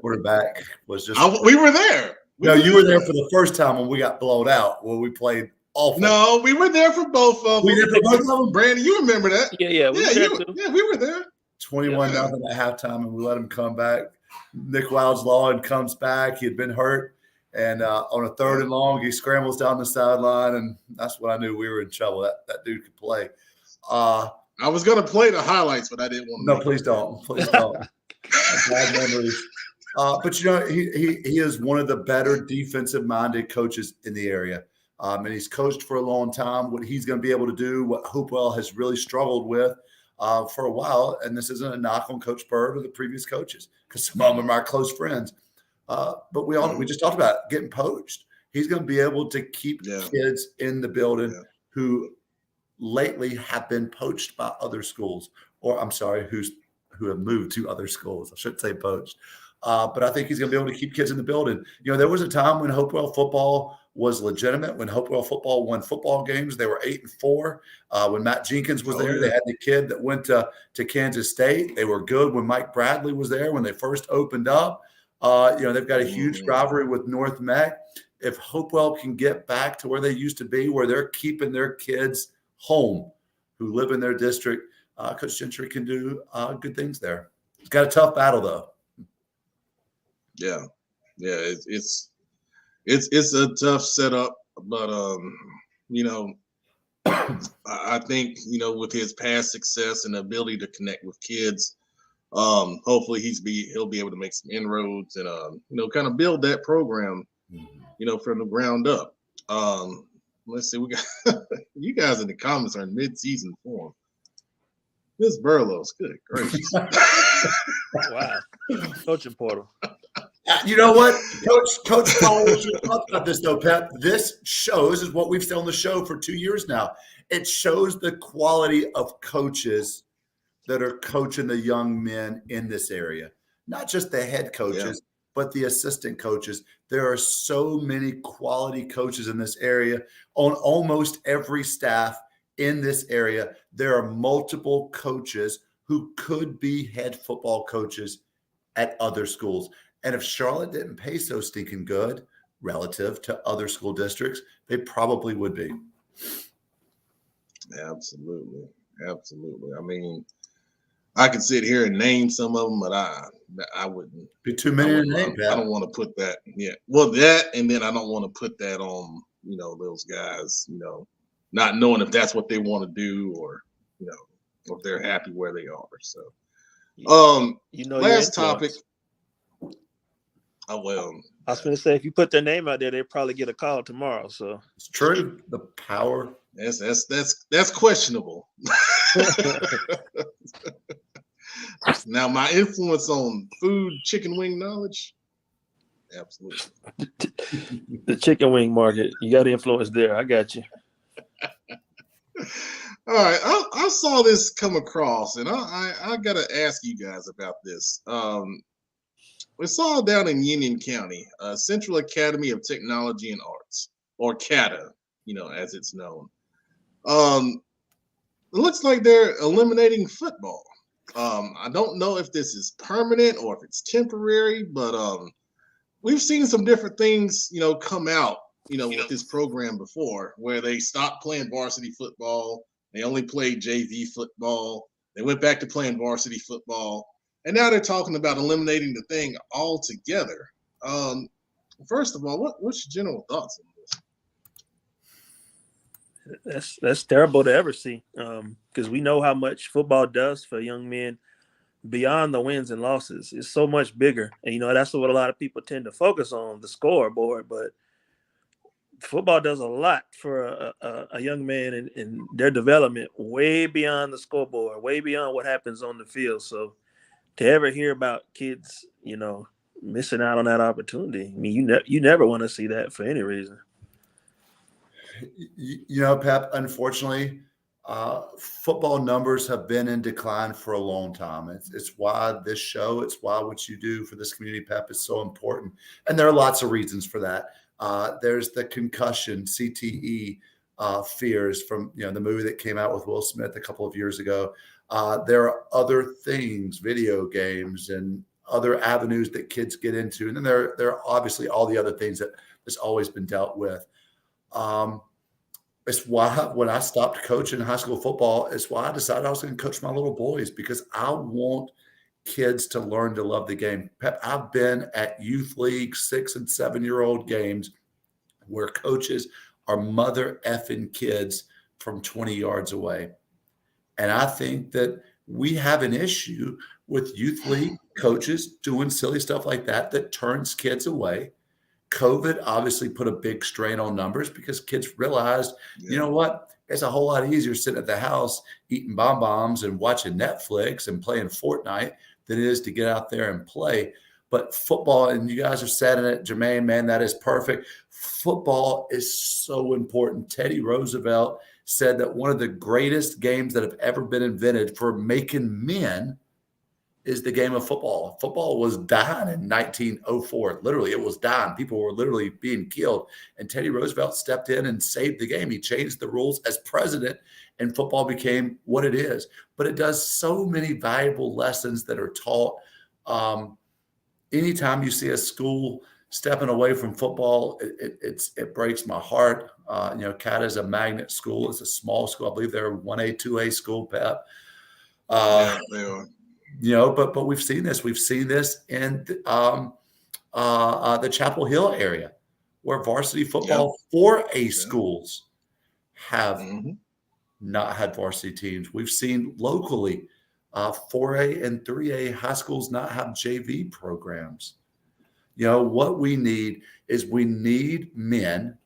Quarterback was just we were there. You were there for the first time when we got blown out, when we played awful. No, we were there for both of them. We did for both of them. Brandon, you remember that? Yeah, we were there. 21-0 at halftime, and we let him come back. Nick Wild's Law comes back. He had been hurt. And on a 3rd and long, he scrambles down the sideline, and that's when I knew we were in trouble. That dude could play. I was gonna play the highlights, but I didn't want to. No, please don't. Please don't. Bad memories. But he is one of the better defensive-minded coaches in the area, and he's coached for a long time. What he's going to be able to do, what Hopewell has really struggled with for a while, and this isn't a knock on Coach Bird or the previous coaches, because some of them are my close friends. But we just talked about getting poached. He's going to be able to keep kids in the building who lately have been poached by other schools, or I'm sorry, who have moved to other schools. I shouldn't say poached. But I think he's going to be able to keep kids in the building. There was a time when Hopewell football was legitimate, when Hopewell football won football games. They were 8-4. When Matt Jenkins was there, they had the kid that went to Kansas State. They were good when Mike Bradley was there, when they first opened up. They've got a huge rivalry with North Meck. If Hopewell can get back to where they used to be, where they're keeping their kids home who live in their district, Coach Gentry can do good things there. It's got a tough battle, though. Yeah, it's a tough setup, but I think with his past success and ability to connect with kids, hopefully he'll be able to make some inroads and kind of build that program, from the ground up. Let's see, we got you guys in the comments are in mid-season form. Miss Burlows, good gracious. Wow, coaching portal. You know what, Coach Flowers, you talked about this though, Pep. This is what we've said on the show for 2 years now. It shows the quality of coaches that are coaching the young men in this area, not just the head coaches, but the assistant coaches. There are so many quality coaches in this area on almost every staff in this area. There are multiple coaches who could be head football coaches at other schools. And if Charlotte didn't pay so stinking good relative to other school districts, they probably would be. Absolutely. I mean, I could sit here and name some of them, but I wouldn't. Be too many to name. I don't want to put that. Yeah. Well, that, and then I don't want to put that on, those guys, not knowing if that's what they want to do or, or if they're happy where they are. So, last topic. Oh, well. I was going to say, if you put their name out there, they'll probably get a call tomorrow. So it's true. The power. That's questionable. Now, my influence on food, chicken wing knowledge, absolutely. The chicken wing market, you got influence there. I got you. All right, I saw this come across, and I got to ask you guys about this. We saw down in Union County, Central Academy of Technology and Arts, or CATA, as it's known. It looks like they're eliminating football. I don't know if this is permanent or if it's temporary, but we've seen some different things, come out, with this program before, where they stopped playing varsity football. They only played JV football. They went back to playing varsity football. And now they're talking about eliminating the thing altogether. First of all, what's your general thoughts on this? That's terrible to ever see, because we know how much football does for young men beyond the wins and losses. It's so much bigger. And, that's what a lot of people tend to focus on, the scoreboard. But football does a lot for a young man in their development, way beyond the scoreboard, way beyond what happens on the field. So to ever hear about kids, missing out on that opportunity, I mean, you never want to see that for any reason. Pep, unfortunately, football numbers have been in decline for a long time. It's why this show, it's why what you do for this community, Pep, is so important. And there are lots of reasons for that. There's the concussion, CTE fears from, the movie that came out with Will Smith a couple of years ago. There are other things, video games and other avenues that kids get into. And then there are obviously all the other things that's always been dealt with. It's why when I stopped coaching high school football, it's why I decided I was going to coach my little boys, because I want kids to learn to love the game. Pep, I've been at youth league 6 and 7-year-old games where coaches are mother effing kids from 20 yards away. And I think that we have an issue with youth league coaches doing silly stuff like that turns kids away. COVID obviously put a big strain on numbers because kids realized, you know what? It's a whole lot easier sitting at the house eating bonbons and watching Netflix and playing Fortnite than it is to get out there and play. But football, and you guys are saying it, Jermaine, man, that is perfect. Football is so important. Teddy Roosevelt said that one of the greatest games that have ever been invented for making men is the game of football. Football was dying in 1904. Literally, it was dying. People were literally being killed. And Teddy Roosevelt stepped in and saved the game. He changed the rules as president, and football became what it is. But it does so many valuable lessons that are taught. Anytime you see a school stepping away from football, it breaks my heart. CAT is a magnet school. It's a small school. I believe they're a 1A, 2A school, Pep. They are. But we've seen this. We've seen this in the Chapel Hill area, where varsity football 4A schools have not had varsity teams. We've seen locally 4A and 3A high schools not have JV programs. What we need is men,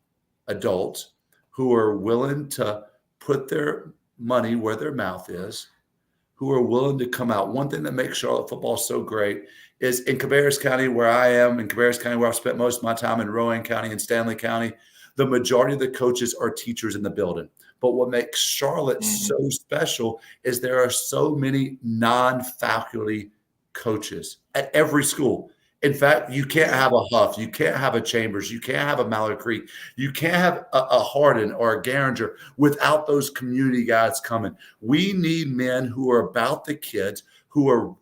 adults, who are willing to put their money where their mouth is, who are willing to come out. One thing that makes Charlotte football so great is in Cabarrus County, where I am, in Cabarrus County, where I've spent most of my time, in Rowan County and Stanley County, the majority of the coaches are teachers in the building. But what makes Charlotte so special is there are so many non-faculty coaches at every school. In fact, you can't have a Huff, you can't have a Chambers, you can't have a Mallard Creek, you can't have a Hardin or a Garinger without those community guys coming. We need men who are about the kids, who are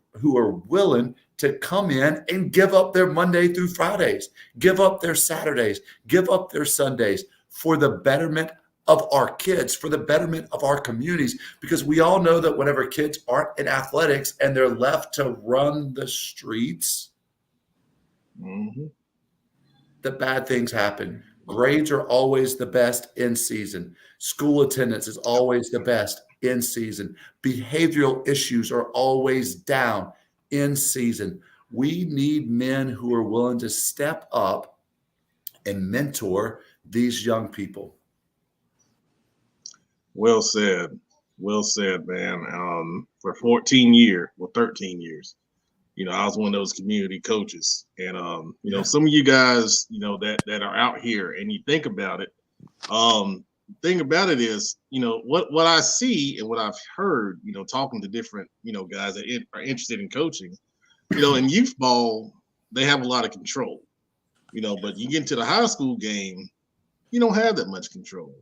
willing to come in and give up their Monday through Fridays, give up their Saturdays, give up their Sundays for the betterment of our kids, for the betterment of our communities, because we all know that whenever kids aren't in athletics and they're left to run the streets, the bad things happen. Grades are always the best in season. School attendance is always the best in season. Behavioral issues are always down in season. We need men who are willing to step up and mentor these young people. Well said. Well said, man. For 13 years, I was one of those community coaches. And, some of you guys, that are out here and you think about it, thing about it is, what I see and what I've heard, talking to different, guys that are interested in coaching, in youth ball, they have a lot of control, but you get into the high school game, you don't have that much control.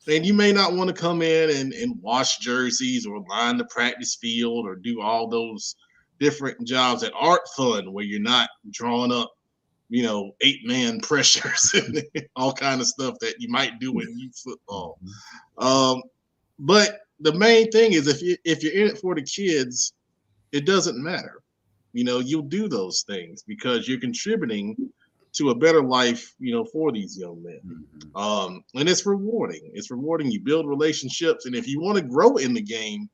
And you may not want to come in and wash jerseys or line the practice field or do all those different jobs that aren't fun, where you're not drawing up, 8-man pressures and all kind of stuff that you might do in youth football. But the main thing is if you're in it for the kids, it doesn't matter. You'll do those things because you're contributing to a better life, for these young men. And it's rewarding. It's rewarding. You build relationships. And if you want to grow in the game,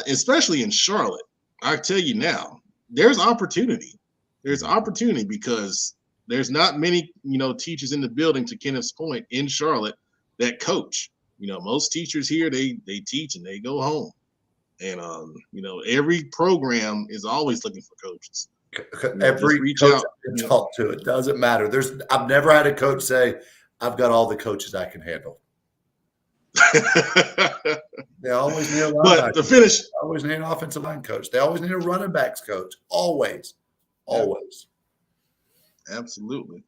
especially in Charlotte, I tell you now, there's opportunity. There's opportunity because there's not many, teachers in the building, to Kenneth's point, in Charlotte that coach. Most teachers here, they teach and they go home. And, every program is always looking for coaches. Every coach I can talk to, it doesn't matter. I've never had a coach say, I've got all the coaches I can handle. They always need a line but to finish, they always need an offensive line coach. They always need a running backs coach. Always. Absolutely.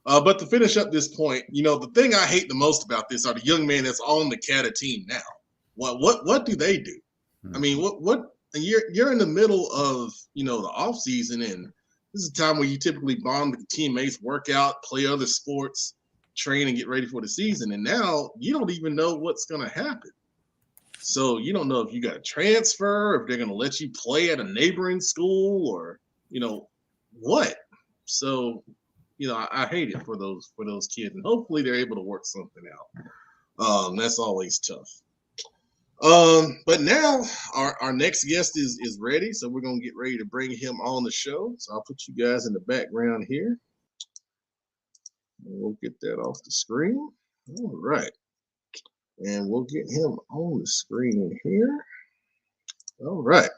But to finish up this point, the thing I hate the most about this are the young men that's on the CATA team now. What do they do? I mean, what you're in the middle of, the off season, and this is a time where you typically bond with teammates, work out, play other sports, train, and get ready for the season. And now you don't even know what's going to happen. So you don't know if you got to transfer, if they're going to let you play at a neighboring school, or what. So I hate it for those kids, and hopefully they're able to work something out. That's always tough. But now our next guest is ready, so we're gonna get ready to bring him on the show. So I'll put you guys in the background here. And we'll get that off the screen. All right. And we'll get him on the screen here. All right.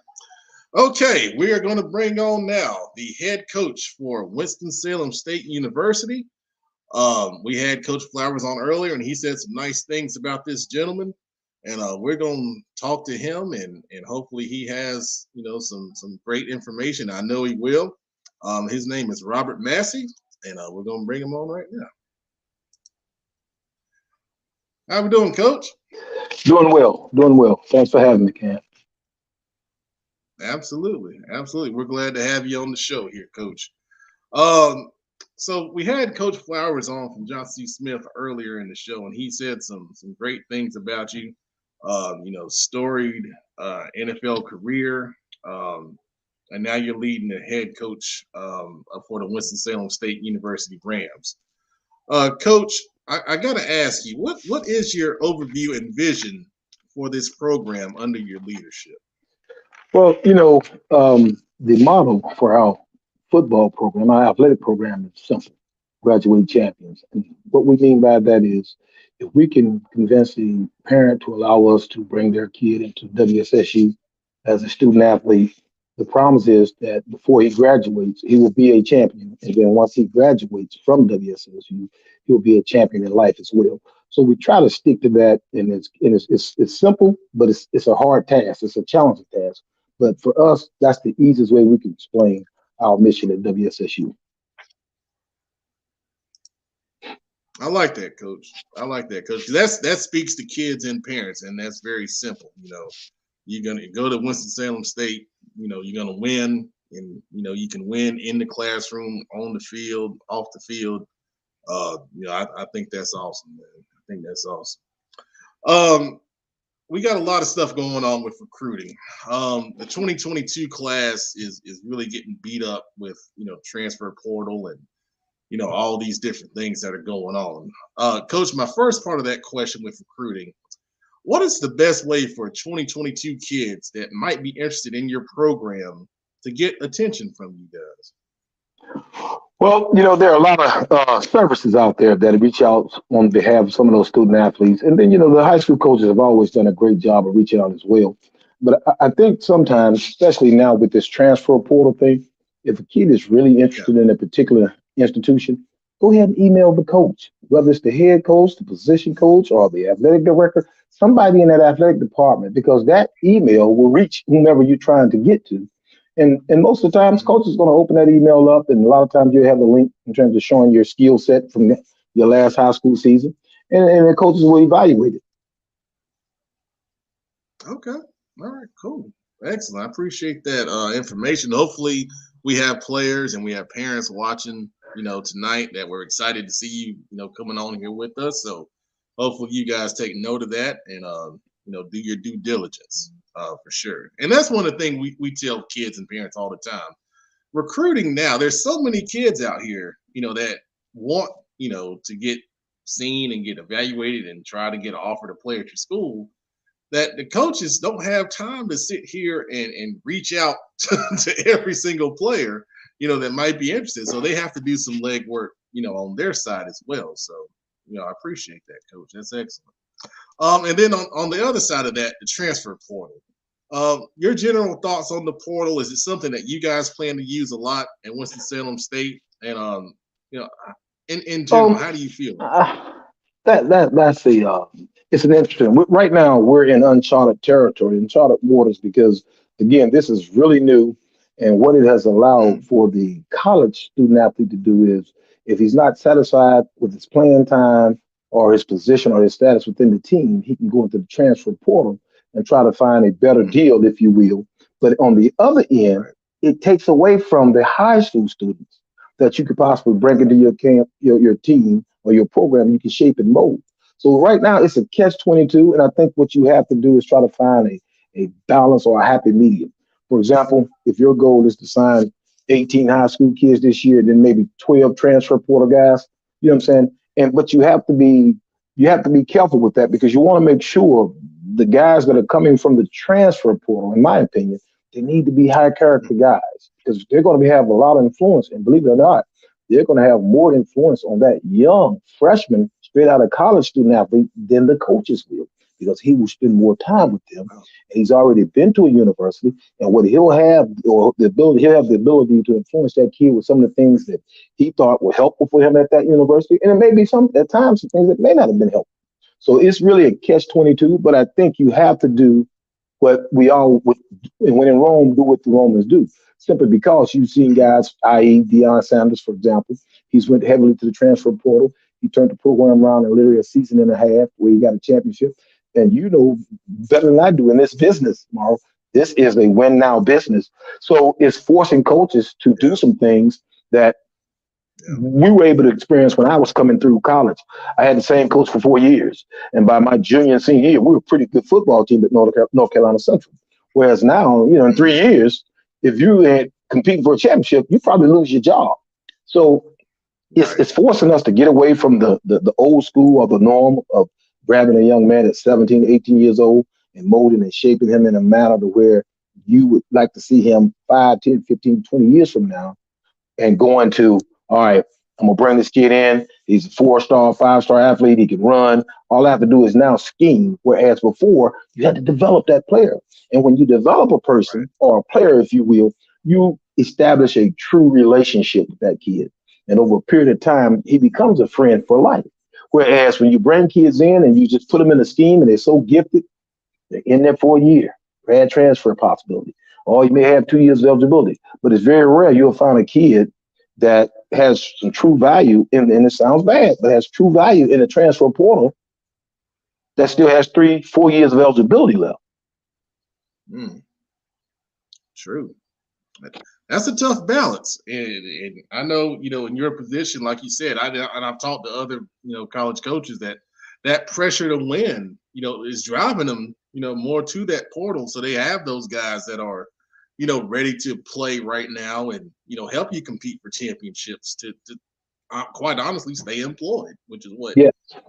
Okay, we are going to bring on now the head coach for Winston-Salem State University. We had Coach Flowers on earlier, and he said some nice things about this gentleman. And we're going to talk to him, and hopefully he has, some great information. I know he will. His name is Robert Massey, and we're going to bring him on right now. How we doing, Coach? Doing well. Thanks for having me, Cam. Absolutely. We're glad to have you on the show here, Coach. So we had Coach Flowers on from John C. Smith earlier in the show, and he said some great things about you. Storied NFL career, and now you're leading the head coach for the Winston-Salem State University Rams. Coach, I got to ask you, what is your overview and vision for this program under your leadership? Well, the model for our football program, our athletic program is simple: graduate champions. And what we mean by that is, if we can convince the parent to allow us to bring their kid into WSSU as a student athlete, the promise is that before he graduates, he will be a champion. And then once he graduates from WSSU, he'll be a champion in life as well. So we try to stick to that, and it's simple, but it's a hard task. It's a challenging task. But for us, that's the easiest way we can explain our mission at WSSU. I like that, Coach. That speaks to kids and parents, and that's very simple. You're gonna go to Winston-Salem State. You're gonna win, and you can win in the classroom, on the field, off the field. I think that's awesome, man. I think that's awesome. We got a lot of stuff going on with recruiting. The 2022 class is really getting beat up with transfer portal and all these different things that are going on. Coach, my first part of that question with recruiting: what is the best way for 2022 kids that might be interested in your program to get attention from you guys? Well, there are a lot of services out there that reach out on behalf of some of those student athletes. And then, the high school coaches have always done a great job of reaching out as well. But I think sometimes, especially now with this transfer portal thing, if a kid is really interested in a particular institution, go ahead and email the coach, whether it's the head coach, the position coach, or the athletic director, somebody in that athletic department, because that email will reach whomever you're trying to get to. And most of the times, coach is going to open that email up, and a lot of times you have a link in terms of showing your skill set from your last high school season, and the coaches will evaluate it. Okay. All right, cool. Excellent. I appreciate that information. Hopefully we have players and we have parents watching, tonight that we're excited to see you, coming on here with us. So hopefully you guys take note of that and, do your due diligence. For sure. And that's one of the things we tell kids and parents all the time. Recruiting now, there's so many kids out here, that want, to get seen and get evaluated and try to get an offer to play at your school, that the coaches don't have time to sit here and reach out to every single player, that might be interested. So they have to do some legwork, on their side as well. So, I appreciate that, Coach. That's excellent. And then on the other side of that, the transfer portal. Your general thoughts on the portal? Is it something that you guys plan to use a lot at Winston-Salem State? And in general, how do you feel? It's an interesting. Right now, we're in uncharted territory, uncharted waters, because again, this is really new, and what it has allowed for the college student athlete to do is, if he's not satisfied with his playing time or his position or his status within the team, he can go into the transfer portal and try to find a better deal, if you will. But on the other end, it takes away from the high school students that you could possibly bring into your camp, your team or your program. You can shape and mold. So right now it's a catch-22, and I think what you have to do is try to find a balance or a happy medium. For example, if your goal is to sign 18 high school kids this year, then maybe 12 transfer portal guys, you know what I'm saying? But you have to be careful with that, because you want to make sure the guys that are coming from the transfer portal, in my opinion, they need to be high character guys because they're going to have a lot of influence. And believe it or not, they're going to have more influence on that young freshman straight out of college student athlete than the coaches will, because he will spend more time with them. And he's already been to a university, and what he'll have, or he'll have the ability to influence that kid with some of the things that he thought were helpful for him at that university. And it may be at times some things that may not have been helpful. So it's really a catch-22, but I think you have to do what we all, when in Rome, do what the Romans do. Simply because you've seen guys, i.e. Deion Sanders, for example, he's went heavily to the transfer portal. He turned the program around in literally a season and a half where he got a championship. And you know better than I do in this business, Mauro, this is a win-now business. So it's forcing coaches to do some things that we were able to experience when I was coming through college. I had the same coach for 4 years. And by my junior and senior year, we were a pretty good football team at North Carolina Central. Whereas now, in 3 years, if you ain't competing for a championship, you probably lose your job. So it's forcing us to get away from the old school or the norm of grabbing a young man at 17, 18 years old and molding and shaping him in a manner to where you would like to see him 5, 10, 15, 20 years from now, and going to, all right, I'm going to bring this kid in. He's a 4-star, 5-star athlete. He can run. All I have to do is now scheme, whereas before you had to develop that player. And when you develop a person or a player, if you will, you establish a true relationship with that kid. And over a period of time, he becomes a friend for life. Whereas when you bring kids in and you just put them in a scheme and they're so gifted, they're in there for a year, grad transfer possibility. Or you may have 2 years of eligibility. But it's very rare you'll find a kid that has some true value, and it sounds bad, but has true value in the transfer portal that still has 3, 4 years of eligibility left. True. That's a tough balance. And I know, in your position, like you said, and I've talked to other, college coaches that pressure to win, is driving them, more to that portal. So they have those guys that are, ready to play right now and, help you compete for championships to quite honestly stay employed, which is what,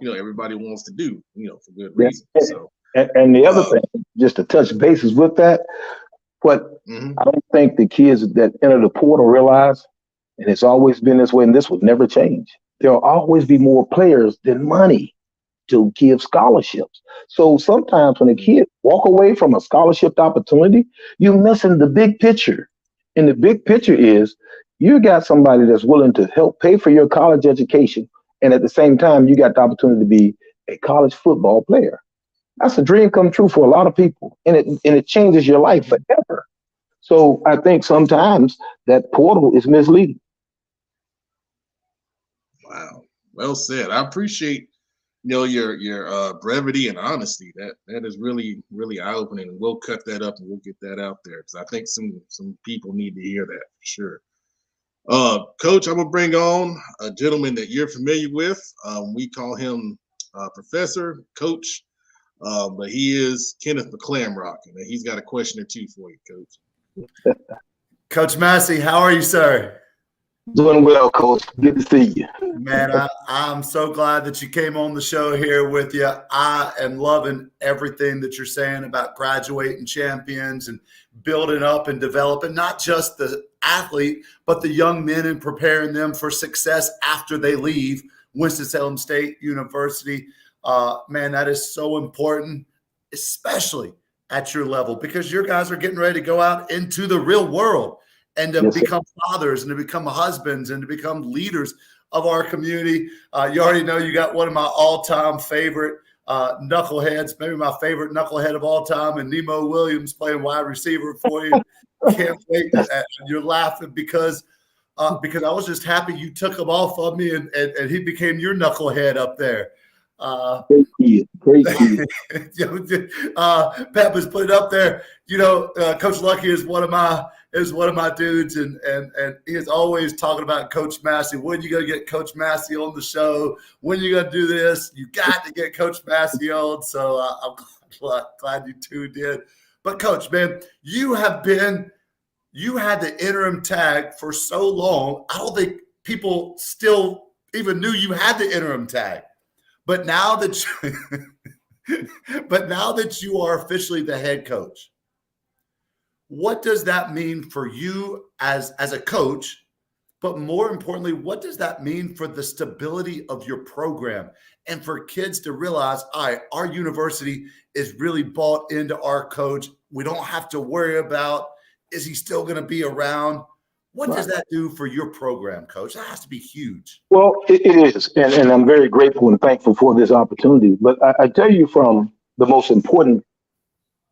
everybody wants to do, for good reason. So, and the other thing, just to touch bases with that, what I don't think the kids that enter the portal realize, and it's always been this way, and this would never change, there'll always be more players than money to give scholarships. So sometimes when a kid walk away from a scholarship opportunity, you're missing the big picture. And the big picture is you got somebody that's willing to help pay for your college education. And at the same time, you got the opportunity to be a college football player. That's a dream come true for a lot of people. And it changes your life forever. So I think sometimes that portal is misleading. Wow. Well said. I appreciate your brevity and honesty. That is really, really eye-opening. And we'll cut that up and we'll get that out there because I think some people need to hear that for sure. Coach, I'm gonna bring on a gentleman that you're familiar with. We call him Professor, Coach, but he is Kenneth McClamrock, and he's got a question or two for you, Coach. Coach Massey, how are you, sir? Doing well, Coach. Good to see you. Man, I'm so glad that you came on the show here with you. I am loving everything that you're saying about graduating champions and building up and developing not just the athlete, but the young men and preparing them for success after they leave Winston-Salem State University. Man, that is so important, especially at your level, because your guys are getting ready to go out into the real world and to become fathers and to become husbands and to become leaders of our community. You already know you got one of my all-time favorite knuckleheads, maybe my favorite knucklehead of all time, and Nemo Williams playing wide receiver for you. Can't wait. You're laughing because I was just happy you took him off of me and he became your knucklehead up there. Great kid. Pep has put it up there. Coach Lucky is one of my dudes, and he is always talking about Coach Massey. When you gonna get Coach Massey on the show? When you gonna do this? You got to get Coach Massey on. So I'm glad you two did. But Coach, man, you had the interim tag for so long. I don't think people still even knew you had the interim tag. But now that But now that you are officially the head coach, what does that mean for you as a coach? But more importantly, what does that mean for the stability of your program and for kids to realize, all right, our university is really bought into our coach. We don't have to worry about, is he still going to be around? What does that do for your program, Coach? That has to be huge. Well, it is. And I'm very grateful and thankful for this opportunity. But I tell you from the most important,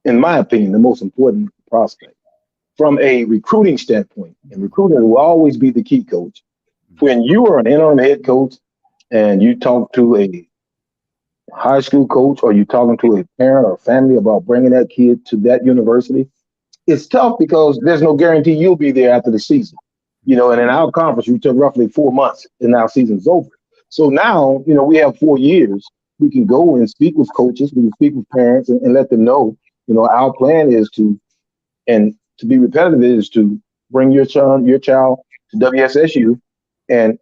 in my opinion, the most important prospect. From a recruiting standpoint, and recruiting will always be the key, coach. When you are an interim head coach and you talk to a high school coach or you're talking to a parent or family about bringing that kid to that university, it's tough because there's no guarantee you'll be there after the season. And in our conference, we took roughly 4 months and our season's over. So now, we have 4 years. We can go and speak with coaches, we can speak with parents and let them know, our plan is to be repetitive is to bring your child to WSSU and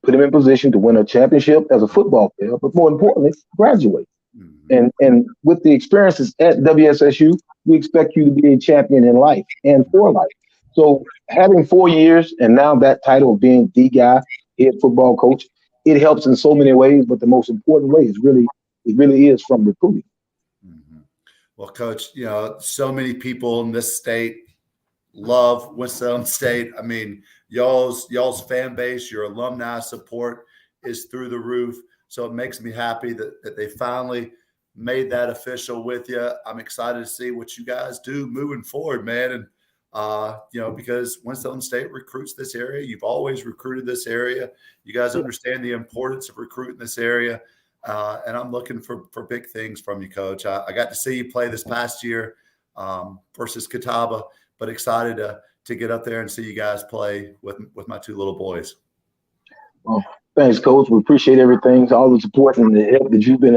put him in position to win a championship as a football player, but more importantly, graduate. Mm-hmm. And with the experiences at WSSU, we expect you to be a champion in life and for life. So having 4 years and now that title of being the guy, head football coach, it helps in so many ways, but the most important way is it really is from recruiting. Mm-hmm. Well, Coach, so many people in this state love Winston State. I mean, y'all's fan base, your alumni support is through the roof. So it makes me happy that they finally made that official with you. I'm excited to see what you guys do moving forward, man. And, because Winston State recruits this area. You've always recruited this area. You guys understand the importance of recruiting this area. And I'm looking for big things from you, Coach. I got to see you play this past year versus Catawba, but excited to get up there and see you guys play with my 2 little boys. Well, thanks, Coach. We appreciate everything, all the support and the help that you've been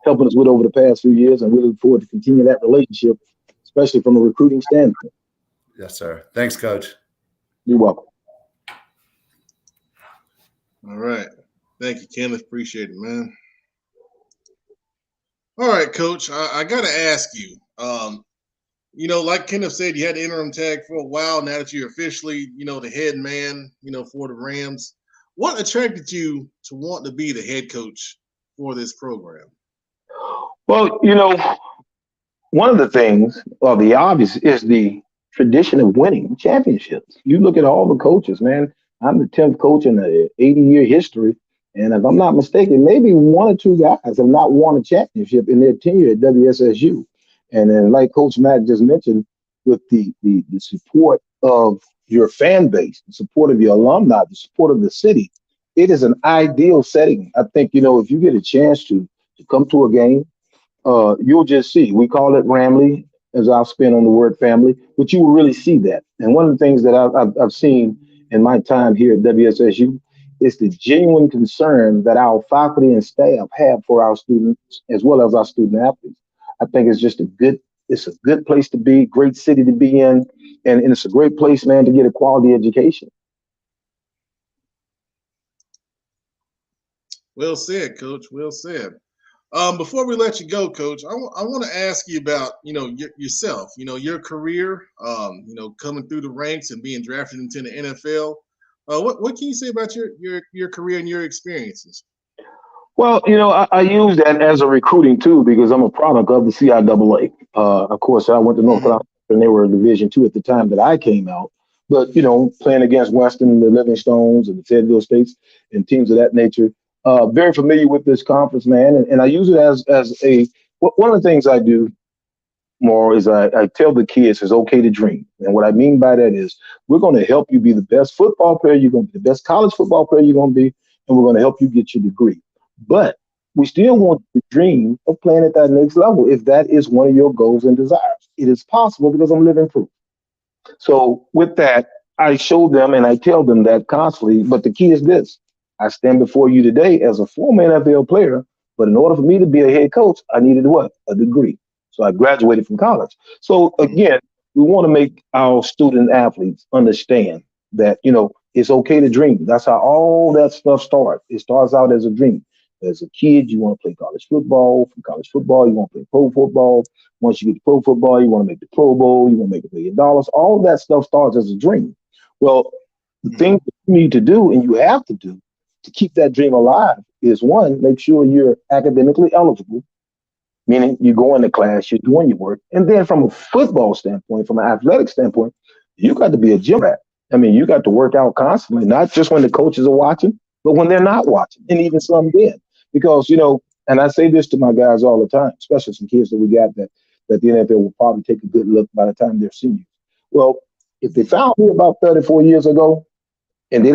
helping us with over the past few years, and we look forward to continue that relationship, especially from a recruiting standpoint. Yes, sir. Thanks, Coach. You're welcome. All right. Thank you, Kenneth. Appreciate it, man. All right, Coach. I got to ask you, like Kenneth said, you had the interim tag for a while. Now that you're officially, the head man, for the Rams, what attracted you to want to be the head coach for this program? Well, one of the things, or the obvious, is the tradition of winning championships. You look at all the coaches, man. I'm the 10th coach in an 80-year history. And if I'm not mistaken, maybe 1 or 2 guys have not won a championship in their tenure at WSSU. And then, like Coach Mack just mentioned, with the support of your fan base, the support of your alumni, the support of the city, it is an ideal setting. I think, if you get a chance to come to a game, you'll just see. We call it Ramley, as I'll spin on the word family, but you will really see that. And one of the things that I've seen in my time here at WSSU is the genuine concern that our faculty and staff have for our students as well as our student athletes. I think it's just it's a good place to be, great city to be in, and it's a great place, man, to get a quality education. Well said, Coach. Well said. Before we let you go, Coach, I want to ask you about, yourself, your career, coming through the ranks and being drafted into the NFL. What can you say about your career and your experiences? Well, I use that as a recruiting tool because I'm a product of the CIAA. Of course, I went to North Carolina and they were Division II at the time that I came out. But, playing against Winston, the Livingstones, and the Fayetteville States and teams of that nature, very familiar with this conference, man. And I use it as one of the things I do more is I tell the kids it's okay to dream. And what I mean by that is we're going to help you be the best football player you're going to be, the best college football player you're going to be, and we're going to help you get your degree. But we still want to dream of playing at that next level if that is one of your goals and desires. It is possible because I'm living proof. So with that, I show them and I tell them that constantly. But the key is this. I stand before you today as a former NFL player, but in order for me to be a head coach, I needed what? A degree. So I graduated from college. So again, we want to make our student athletes understand that, it's okay to dream. That's how all that stuff starts. It starts out as a dream. As a kid, you want to play college football. From college football, you want to play pro football. Once you get to pro football, you want to make the Pro Bowl. You want to make $1 million. All of that stuff starts as a dream. Well, the thing that you need to do, and you have to do, to keep that dream alive is, one, make sure you're academically eligible, meaning you go into class, you're doing your work. And then from a football standpoint, from an athletic standpoint, you got to be a gym rat. I mean, you got to work out constantly, not just when the coaches are watching, but when they're not watching, and even some then. Because, and I say this to my guys all the time, especially some kids that we got that the NFL will probably take a good look by the time they're seniors. Well, if they found me about 34 years ago, and we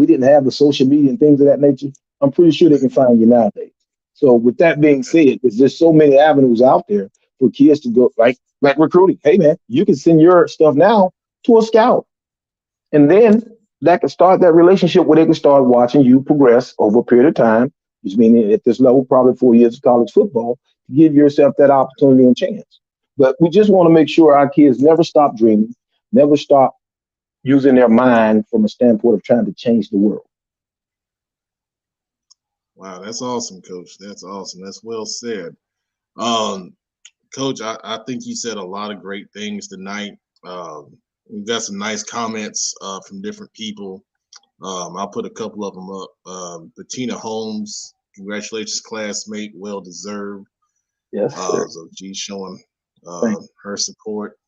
didn't have the social media and things of that nature, I'm pretty sure they can find you nowadays. So with that being said, there's just so many avenues out there for kids to go, like recruiting. Hey man, you can send your stuff now to a scout. And then that can start that relationship where they can start watching you progress over a period of time, which means at this level, probably 4 years of college football, to give yourself that opportunity and chance. But we just want to make sure our kids never stop dreaming, never stop using their mind from a standpoint of trying to change the world. Wow, that's awesome, Coach. That's awesome. That's well said. Coach, I think you said a lot of great things tonight. We've got some nice comments from different people. I'll put a couple of them up. Bettina Holmes, congratulations, classmate, well deserved. Yes, sir. So she's showing her support.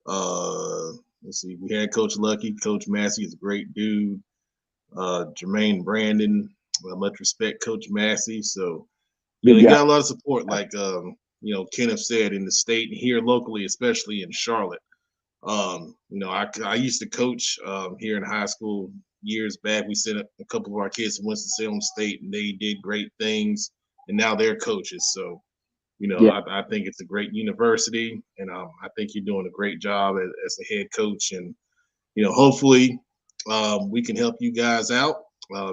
Let's see, we had Coach Lucky. Coach Massey is a great dude. Jermaine Brandon, much respect, Coach Massey. So you got a lot of support, like Kenneth said, in the state and here locally, especially in Charlotte. I used to coach here in high school years back. We sent a couple of our kids to Winston-Salem State, and they did great things, and now they're coaches. So, I think it's a great university, and I think you're doing a great job as the head coach. And, hopefully we can help you guys out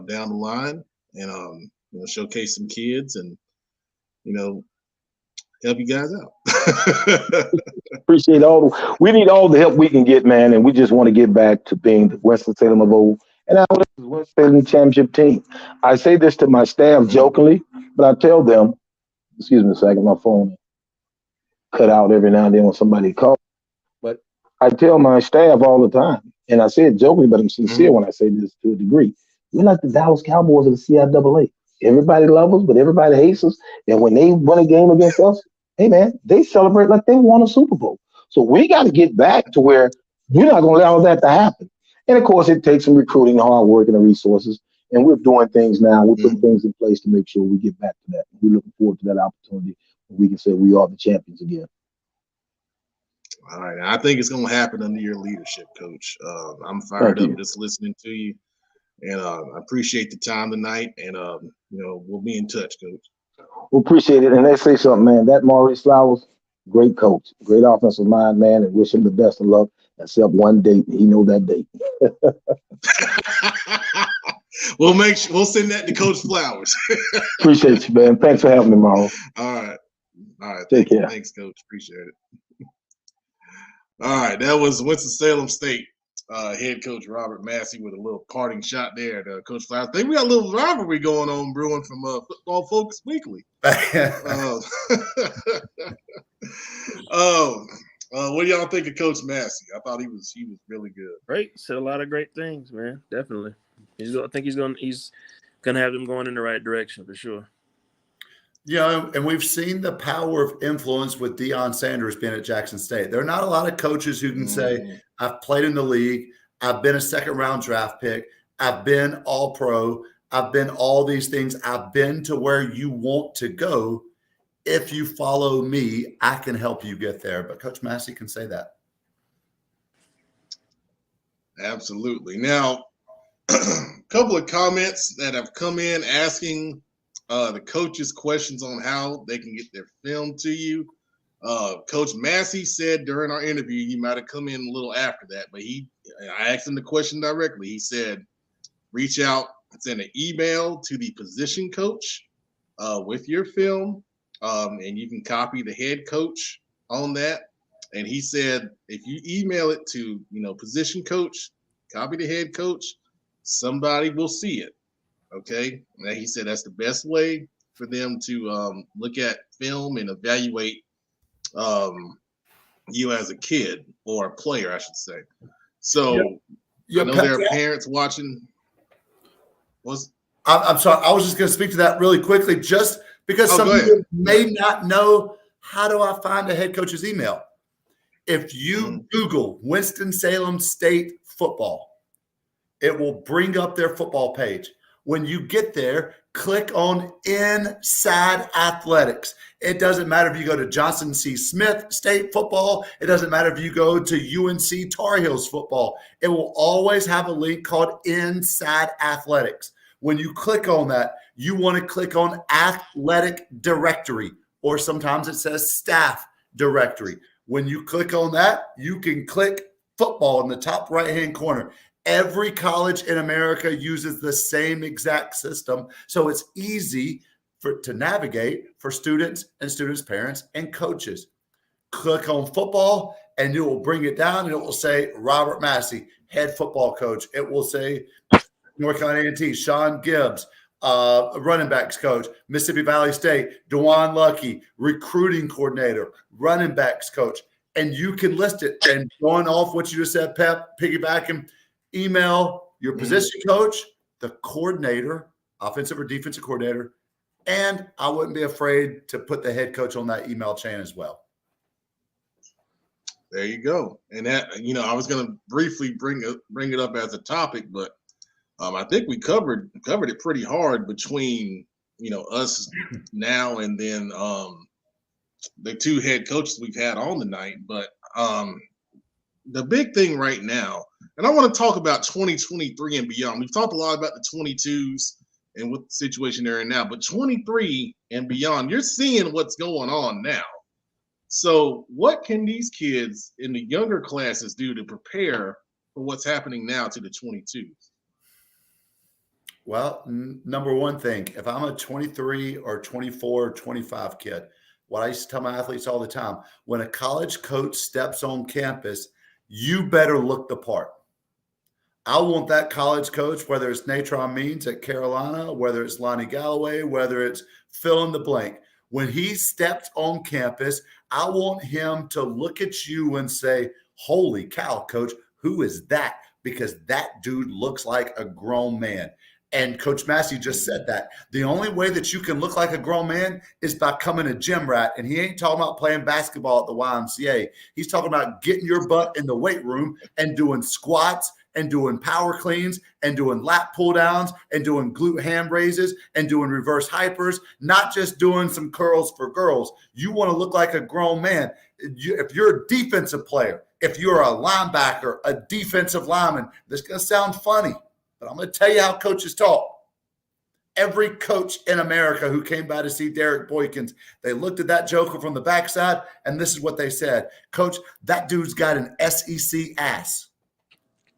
down the line and, showcase some kids and, help you guys out. Appreciate we need all the help we can get, man. And we just want to get back to being the Winston-Salem of old. And now this is Winston-Salem championship team. I say this to my staff jokingly, but I tell them, excuse me a second, my phone cut out every now and then when somebody calls. But I tell my staff all the time, and I say it jokingly, but I'm sincere when I say this to a degree. We're like the Dallas Cowboys of the CIAA. Everybody loves us, but everybody hates us. And when they win a game against us, hey, man, they celebrate like they won a Super Bowl. So we got to get back to where we're not going to allow that to happen. And, of course, it takes some recruiting, hard work, and the resources. And we're doing things now. We're putting things in place to make sure we get back to that. We're looking forward to that opportunity where we can say we are the champions again. All right. I think it's going to happen under your leadership, Coach. I'm fired up just listening to you. And I appreciate the time tonight. And, we'll be in touch, Coach. We appreciate it. And they say something, man. That Maurice Flowers, great coach, great offensive mind, man, and wish him the best of luck, except one date. He know that date. We'll send that to Coach Flowers. Appreciate you, man. Thanks for having me, Mauro. All right. Take care. Thanks, Coach. Appreciate it. All right. That was Winston-Salem State head coach Robert Massey with a little parting shot there to Coach Flowers. I think we got a little rivalry going on brewing from Football Focus Weekly. What do y'all think of Coach Massey? I thought he was really good. Great, said a lot of great things, man. Definitely. I think he's gonna have them going in the right direction for sure. Yeah, and we've seen the power of influence with Deion Sanders being at Jackson State. There are not a lot of coaches who can say, I've played in the league, I've been a second-round draft pick, I've been all-pro, I've been all these things, I've been to where you want to go. If you follow me, I can help you get there. But Coach Massey can say that. Absolutely. Now, a couple of comments that have come in asking the coaches questions on how they can get their film to you. Coach Massey said during our interview, he might have come in a little after that, but I asked him the question directly. He said, reach out, send an email to the position coach with your film, and you can copy the head coach on that. And he said, if you email it to, position coach, copy the head coach, somebody will see it. Okay, and he said that's the best way for them to look at film and evaluate you as a kid or a player, I should say. So I know there are parents watching. I'm sorry. I was just going to speak to that really quickly, just because some people may not know, how do I find a head coach's email? If you Google Winston-Salem State football, it will bring up their football page. When you get there, click on Inside Athletics. It doesn't matter if you go to Johnson C. Smith State football. It doesn't matter if you go to UNC Tar Heels football. It will always have a link called Inside Athletics. When you click on that, you want to click on Athletic Directory, or sometimes it says Staff Directory. When you click on that, you can click football in the top right-hand corner. Every college in America uses the same exact system, so it's easy to navigate for students and students' parents and coaches. Click on football, and it will bring it down, and it will say Robert Massey, head football coach. It will say North Carolina A&T, Sean Gibbs, running backs coach, Mississippi Valley State, DeJuan Lucky, recruiting coordinator, running backs coach, and you can list it. And going off what you just said, Pep, piggybacking, email your position coach, the coordinator, offensive or defensive coordinator, and I wouldn't be afraid to put the head coach on that email chain as well. There you go. And that, I was going to briefly bring it up as a topic, but I think we covered it pretty hard between us now and then the two head coaches we've had on tonight. But the big thing right now, and I want to talk about 2023 and beyond. We've talked a lot about the 22s and what the situation they're in now, but 23 and beyond, you're seeing what's going on now. So what can these kids in the younger classes do to prepare for what's happening now to the 22s? Well, number one thing, if I'm a 23 or 24 or 25 kid, what I used to tell my athletes all the time, when a college coach steps on campus, you better look the part. I want that college coach, whether it's Natron Means at Carolina, whether it's Lonnie Galloway, whether it's fill in the blank. When he steps on campus, I want him to look at you and say, holy cow, coach, who is that? Because that dude looks like a grown man. And Coach Massey just said that. The only way that you can look like a grown man is by becoming a gym rat. And he ain't talking about playing basketball at the YMCA. He's talking about getting your butt in the weight room and doing squats and doing power cleans and doing lat pull downs and doing glute ham raises and doing reverse hypers, not just doing some curls for girls. You want to look like a grown man. If you're a defensive player, if you're a linebacker, a defensive lineman, this is going to sound funny, but I'm going to tell you how coaches talk. Every coach in America who came by to see Derek Boykins, they looked at that joker from the backside, and this is what they said. Coach, that dude's got an SEC ass.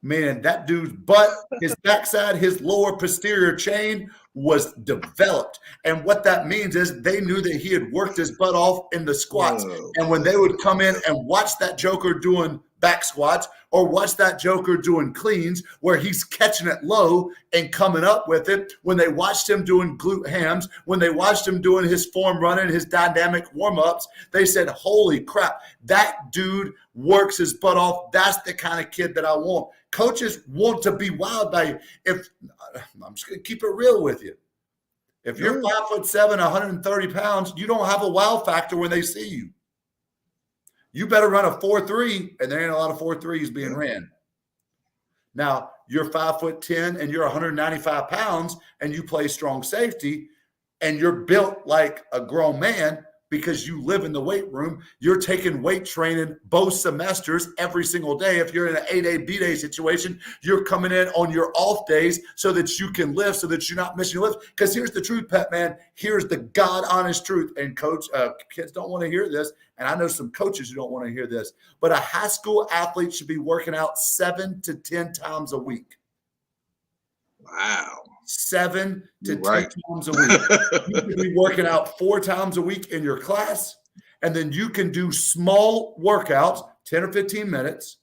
Man, that dude's butt, his backside, his lower posterior chain was developed. And what that means is they knew that he had worked his butt off in the squats. And when they would come in and watch that joker doing back squats or watch that joker doing cleans where he's catching it low and coming up with it, when they watched him doing glute hams, when they watched him doing his form running, his dynamic warm-ups, they said, holy crap, that dude works his butt off. That's the kind of kid that I want. Coaches want to be wild by you. I'm just going to keep it real with you. If you're 5'7", 130 pounds, you don't have a wow factor when they see you. You better run a 4.3, and there ain't a lot of 4.3s being ran. Now, you're 5'10", and you're 195 pounds, and you play strong safety, and you're built like a grown man because you live in the weight room. You're taking weight training both semesters every single day. If you're in an A-day, B-day situation, you're coming in on your off days so that you can lift, so that you're not missing your lift. Because here's the truth, Pet Man. Here's the God-honest truth. And coach, kids don't want to hear this. And I know some coaches who don't want to hear this. But a high school athlete should be working out 7 to 10 times a week. Wow. 7 to 10 times a week. You can be working out 4 times a week in your class, and then you can do small workouts, 10 or 15 minutes,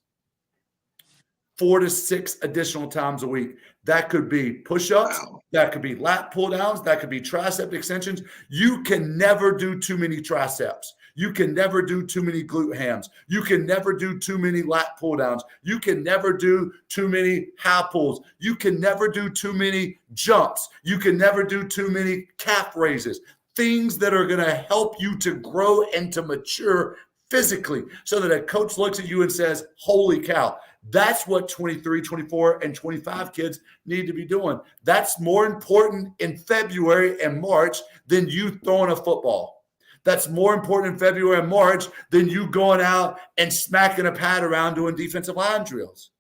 4 to 6 additional times a week. That could be push-ups. Wow. That could be lat pull-downs. That could be tricep extensions. You can never do too many triceps. You can never do too many glute hams. You can never do too many lat pull-downs. You can never do too many high pulls. You can never do too many jumps. You can never do too many calf raises. Things that are going to help you to grow and to mature physically so that a coach looks at you and says, holy cow, that's what 23, 24, and 25 kids need to be doing. That's more important in February and March than you throwing a football. That's more important in February and March than you going out and smacking a pad around doing defensive line drills.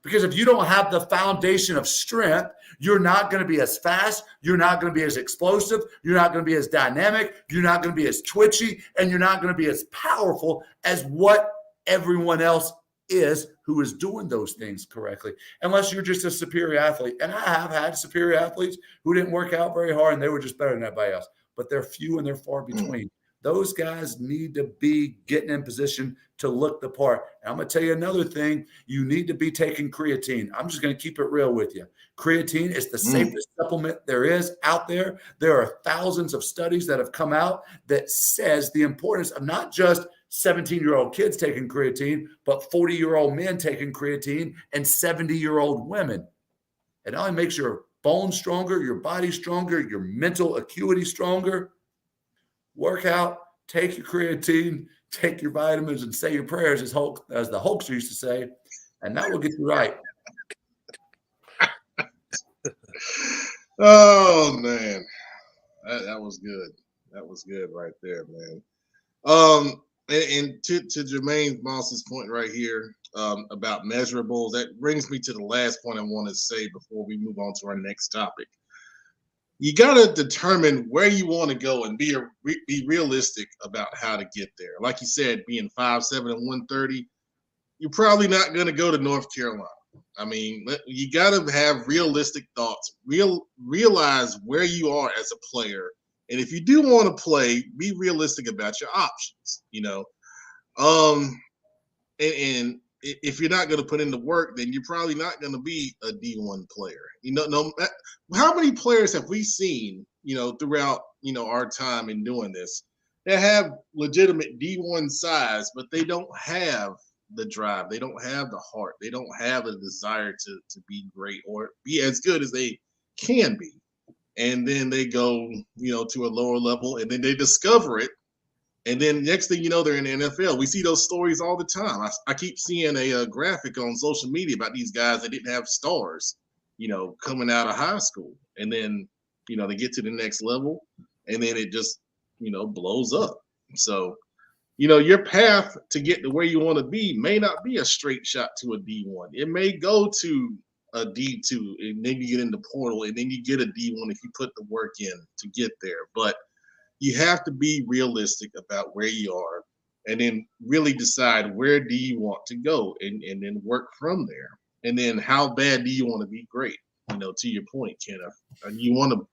Because if you don't have the foundation of strength, you're not going to be as fast, you're not going to be as explosive, you're not going to be as dynamic, you're not going to be as twitchy, and you're not going to be as powerful as what everyone else is who is doing those things correctly, unless you're just a superior athlete. And I have had superior athletes who didn't work out very hard and they were just better than everybody else, but they're few and they're far between. Those guys need to be getting in position to look the part. And I'm going to tell you another thing. You need to be taking creatine. I'm just going to keep it real with you. Creatine is the safest supplement there is out there. There are thousands of studies that have come out that says the importance of not just 17-year-old kids taking creatine, but 40-year-old men taking creatine and 70-year-old women. It not only makes your bones stronger, your body stronger, your mental acuity stronger. Work out, take your creatine, take your vitamins, and say your prayers, as the Hulks used to say, and that will get you right. Oh, man. That was good. That was good right there, man. And to Jermaine Moss's point right here about measurables, that brings me to the last point I want to say before we move on to our next topic. You got to determine where you want to go and be realistic about how to get there. Like you said, being 5'7" and 130, you're probably not going to go to North Carolina. I mean, you got to have realistic thoughts. Realize where you are as a player. And if you do want to play, be realistic about your options, you know. And if you're not going to put in the work, then you're probably not going to be a D1 player. You know, how many players have we seen, you know, throughout, you know, our time in doing this that have legitimate D1 size, but they don't have the drive, they don't have the heart, they don't have a desire to be great or be as good as they can be. And then they go, you know, to a lower level and then they discover it. And then next thing you know, they're in the NFL. We see those stories all the time. I keep seeing a graphic on social media about these guys that didn't have stars, you know, coming out of high school. And then, you know, they get to the next level and then it just, you know, blows up. So, you know, your path to get to where you want to be may not be a straight shot to a D1. It may go to a D2 and then you get in the portal and then you get a D1 if you put the work in to get there. But you have to be realistic about where you are and then really decide where do you want to go and then work from there. And then how bad do you want to be great? You know, to your point, Kenneth, you want to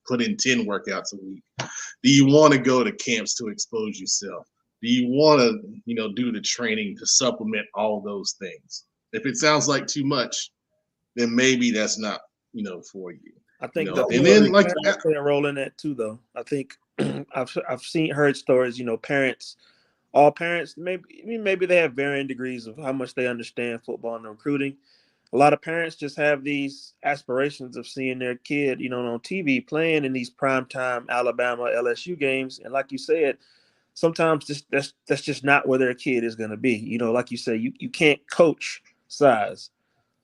put in 10 workouts a week. Do you want to go to camps to expose yourself? Do you want to, you know, do the training to supplement all those things? If it sounds like too much, then maybe that's not, you know, for you. I think you know? And then like play a role in that too, though. I think I've heard stories, you know, all parents, maybe they have varying degrees of how much they understand football and recruiting. A lot of parents just have these aspirations of seeing their kid, you know, on TV playing in these primetime Alabama, LSU games. And like you said, sometimes that's just not where their kid is going to be. You know, like you say, you can't coach size.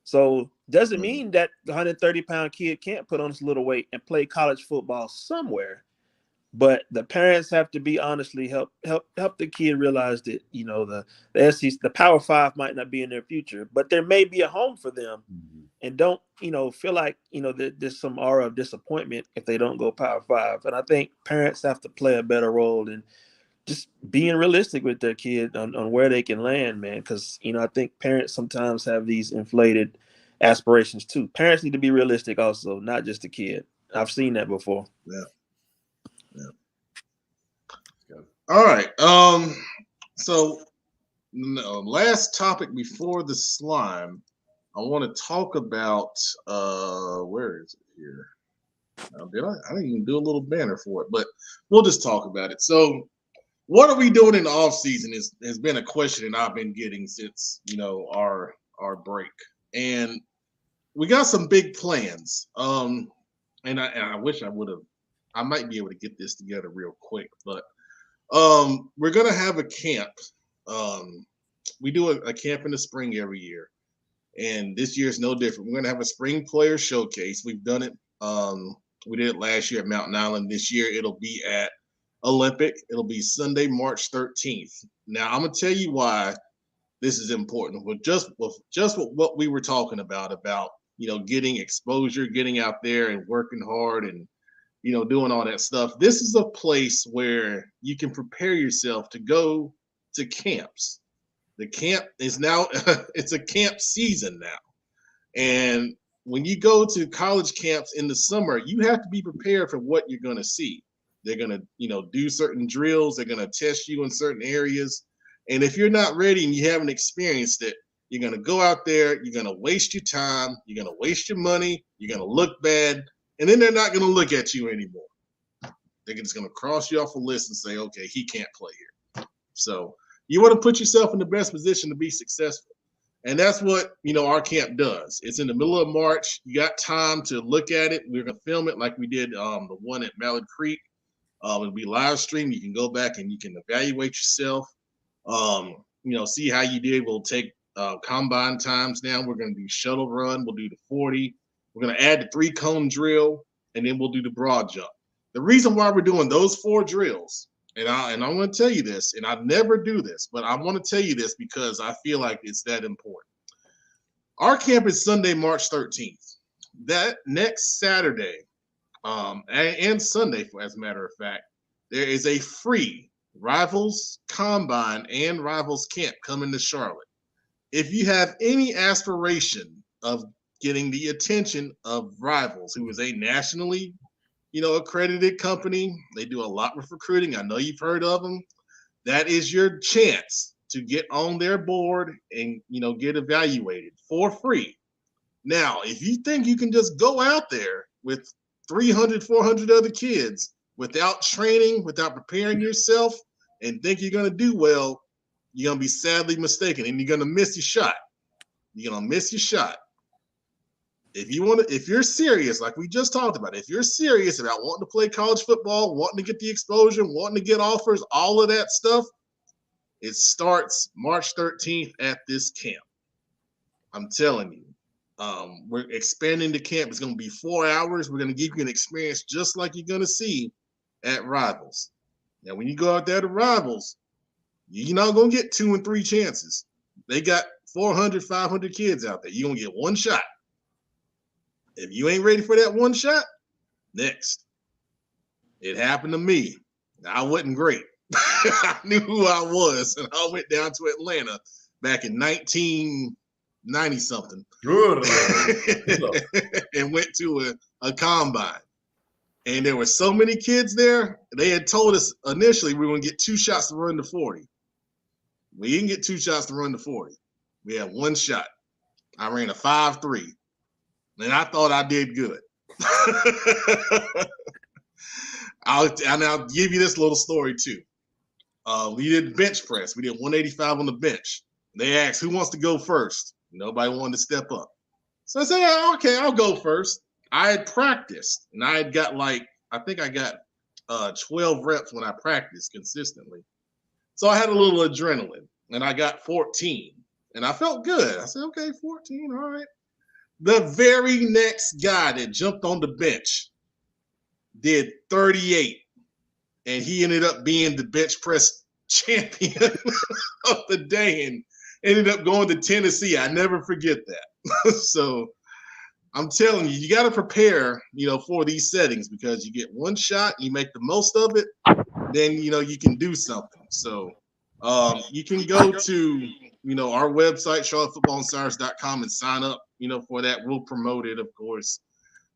So doesn't mean that the 130-pound kid can't put on his little weight and play college football somewhere. But the parents have to be honestly help the kid realize that, you know, the SEC, the Power 5 might not be in their future, but there may be a home for them. And don't, you know, feel like, you know, there's some aura of disappointment if they don't go Power 5. And I think parents have to play a better role in just being realistic with their kid on where they can land, man. Because, you know, I think parents sometimes have these inflated aspirations too. Parents need to be realistic also, not just the kid. I've seen that before. Yeah. All right. So last topic before the slime. I want to talk about where is it here? I didn't even do a little banner for it, but we'll just talk about it. So, what are we doing in the off season has been a question that I've been getting since our break, and we got some big plans. And I wish I would have. I might be able to get this together real quick, but we're gonna have a camp. We do a camp in the spring every year, and this year is no different. We're gonna have a spring player showcase. We've done it. We did it last year at Mountain Island. This year it'll be at Olympic. It'll be Sunday, March 13th. Now I'm gonna tell you why this is important. With what we were talking about getting exposure, getting out there and working hard, and doing all that stuff. This is a place where you can prepare yourself to go to camps. The camp is now it's a camp season now. And when you go to college camps in the summer, you have to be prepared for what you're going to see. They're going to, do certain drills. They're going to test you in certain areas. And if you're not ready and you haven't experienced it, you're going to go out there, you're going to waste your time, you're going to waste your money, you're going to look bad, and then they're not going to look at you anymore. They're just going to cross you off a list and say, okay, he can't play here. So you want to put yourself in the best position to be successful. And that's what, our camp does. It's in the middle of March. You got time to look at it. We're going to film it like we did the one at Mallard Creek. It'll be live streamed. You can go back and you can evaluate yourself. See how you did. We'll take combine times now. We're going to do shuttle run. We'll do the 40. We're going to add the 3-cone drill, and then we'll do the broad jump. The reason why we're doing those 4 drills, and I'm going to tell you this, and I never do this, but I want to tell you this because I feel like it's that important. Our camp is Sunday, March 13th. That next Saturday and Sunday, as a matter of fact, there is a free Rivals Combine and Rivals Camp coming to Charlotte. If you have any aspiration of getting the attention of Rivals, who is a nationally, accredited company, they do a lot with recruiting. I know you've heard of them. That is your chance to get on their board and, get evaluated for free. Now, if you think you can just go out there with 300, 400 other kids without training, without preparing yourself, and think you're going to do well, you're going to be sadly mistaken, and you're going to miss your shot. You're going to miss your shot. If you're serious, like we just talked about, if you're serious about wanting to play college football, wanting to get the exposure, wanting to get offers, all of that stuff, it starts March 13th at this camp. I'm telling you. We're expanding the camp. It's going to be 4 hours. We're going to give you an experience just like you're going to see at Rivals. Now, when you go out there to Rivals, you're not going to get 2 and 3 chances. They got 400, 500 kids out there. You're going to get one shot. If you ain't ready for that one shot, next. It happened to me. I wasn't great. I knew who I was, and I went down to Atlanta back in 1990-something. And went to a combine. And there were so many kids there, they had told us initially we were going to get 2 shots to run the 40. We didn't get 2 shots to run the 40. We had 1 shot. I ran a 5.3. And I thought I did good. I'll give you this little story too. We did bench press. We did 185 on the bench. They asked, who wants to go first? Nobody wanted to step up. So I said, yeah, okay, I'll go first. I had practiced, and I had got I think I got 12 reps when I practiced consistently. So I had a little adrenaline, and I got 14. And I felt good. I said, okay, 14, all right. The very next guy that jumped on the bench did 38, and he ended up being the bench press champion of the day and ended up going to Tennessee. I never forget that. So I'm telling you, you got to prepare, for these settings because you get 1 shot, you make the most of it, then, you can do something. So you can go to, our website, charlottefootballinsiders.com, and sign up, for that. We'll promote it, of course.